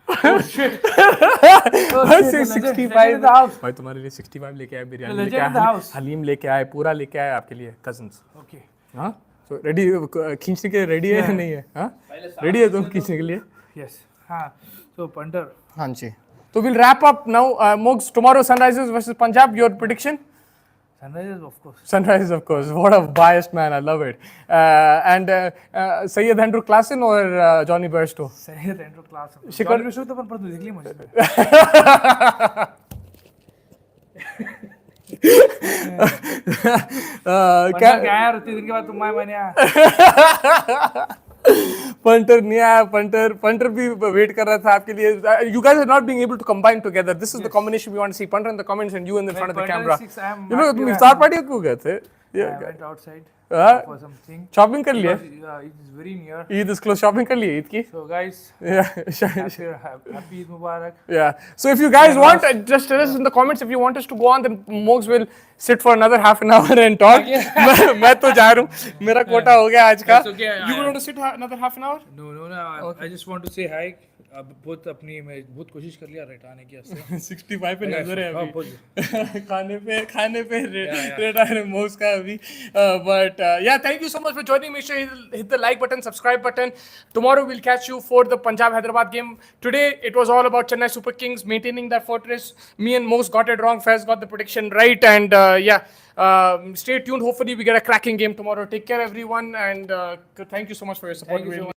Speaker 1: 65 भाई तुम्हारे लिए 65 लेके आए, बिरयानी लेके आए, हलीम लेके आए, पूरा लेके आए आपके लिए कजन्स. ओके, हाँ, तो रेडी खींचने के रेडी है या नहीं है? हाँ, रेडी है तुम खींचने के लिए?
Speaker 3: यस. हाँ, तो पंटर.
Speaker 1: हाँ जी. तो we'll wrap up now. Mogs, tomorrow Sunrisers versus Punjab. Your prediction?
Speaker 3: Sunrisers, of course.
Speaker 1: Sunrisers, of course. What a biased man. I love it. And Syed Andrew Klaasen or Johnny Bairstow?
Speaker 3: Syed Andrew Klaasen.
Speaker 1: Shikhar
Speaker 3: Bairstow तो पर देख ली मुझे. क्या यार, 3 दिन के बाद तुम मैंने आया.
Speaker 1: पंटर नहीं आया. पंटर भी वेट कर रहा था आपके लिए. You guys are not being able to combine together. This is the combination we want to see. Punter in the comments and you in the front of the camera. You know, तुम इफ्तार party क्यों गए थे?
Speaker 3: I went outside. for something.
Speaker 1: Shopping कर लिया
Speaker 3: Because, it is very near.
Speaker 1: Eid is close shopping कर लिया ईद की
Speaker 3: So guys,
Speaker 1: yeah
Speaker 3: happy Eid Mubarak.
Speaker 1: Yeah. So if you guys want, just tell us in the comments if you want us to go on. Then Mogs will sit for another half an hour and talk. मैं तो जा रहा हूँ. मेरा कोटा हो गया आज का.
Speaker 3: That's okay,
Speaker 1: You want to sit another half an hour?
Speaker 3: No. I just want to say hi. अब बहुत अपनी मैं बहुत कोशिश कर लिया रटाने की हस्ते
Speaker 1: 65 पे नजर है
Speaker 3: हाँ,
Speaker 1: अभी खाने पे रेट आ रहे मोस्ट का अभी but yeah, thank you so much for joining. Make sure you hit the like button, subscribe button. Tomorrow we'll catch you for the Punjab Hyderabad game. Today it was all about Chennai Super Kings maintaining that fortress. Me and Most got it wrong. Faz got the prediction right, and stay tuned. Hopefully we get a cracking game tomorrow. Take care everyone, and thank you so much for your support.
Speaker 3: Thank you so much.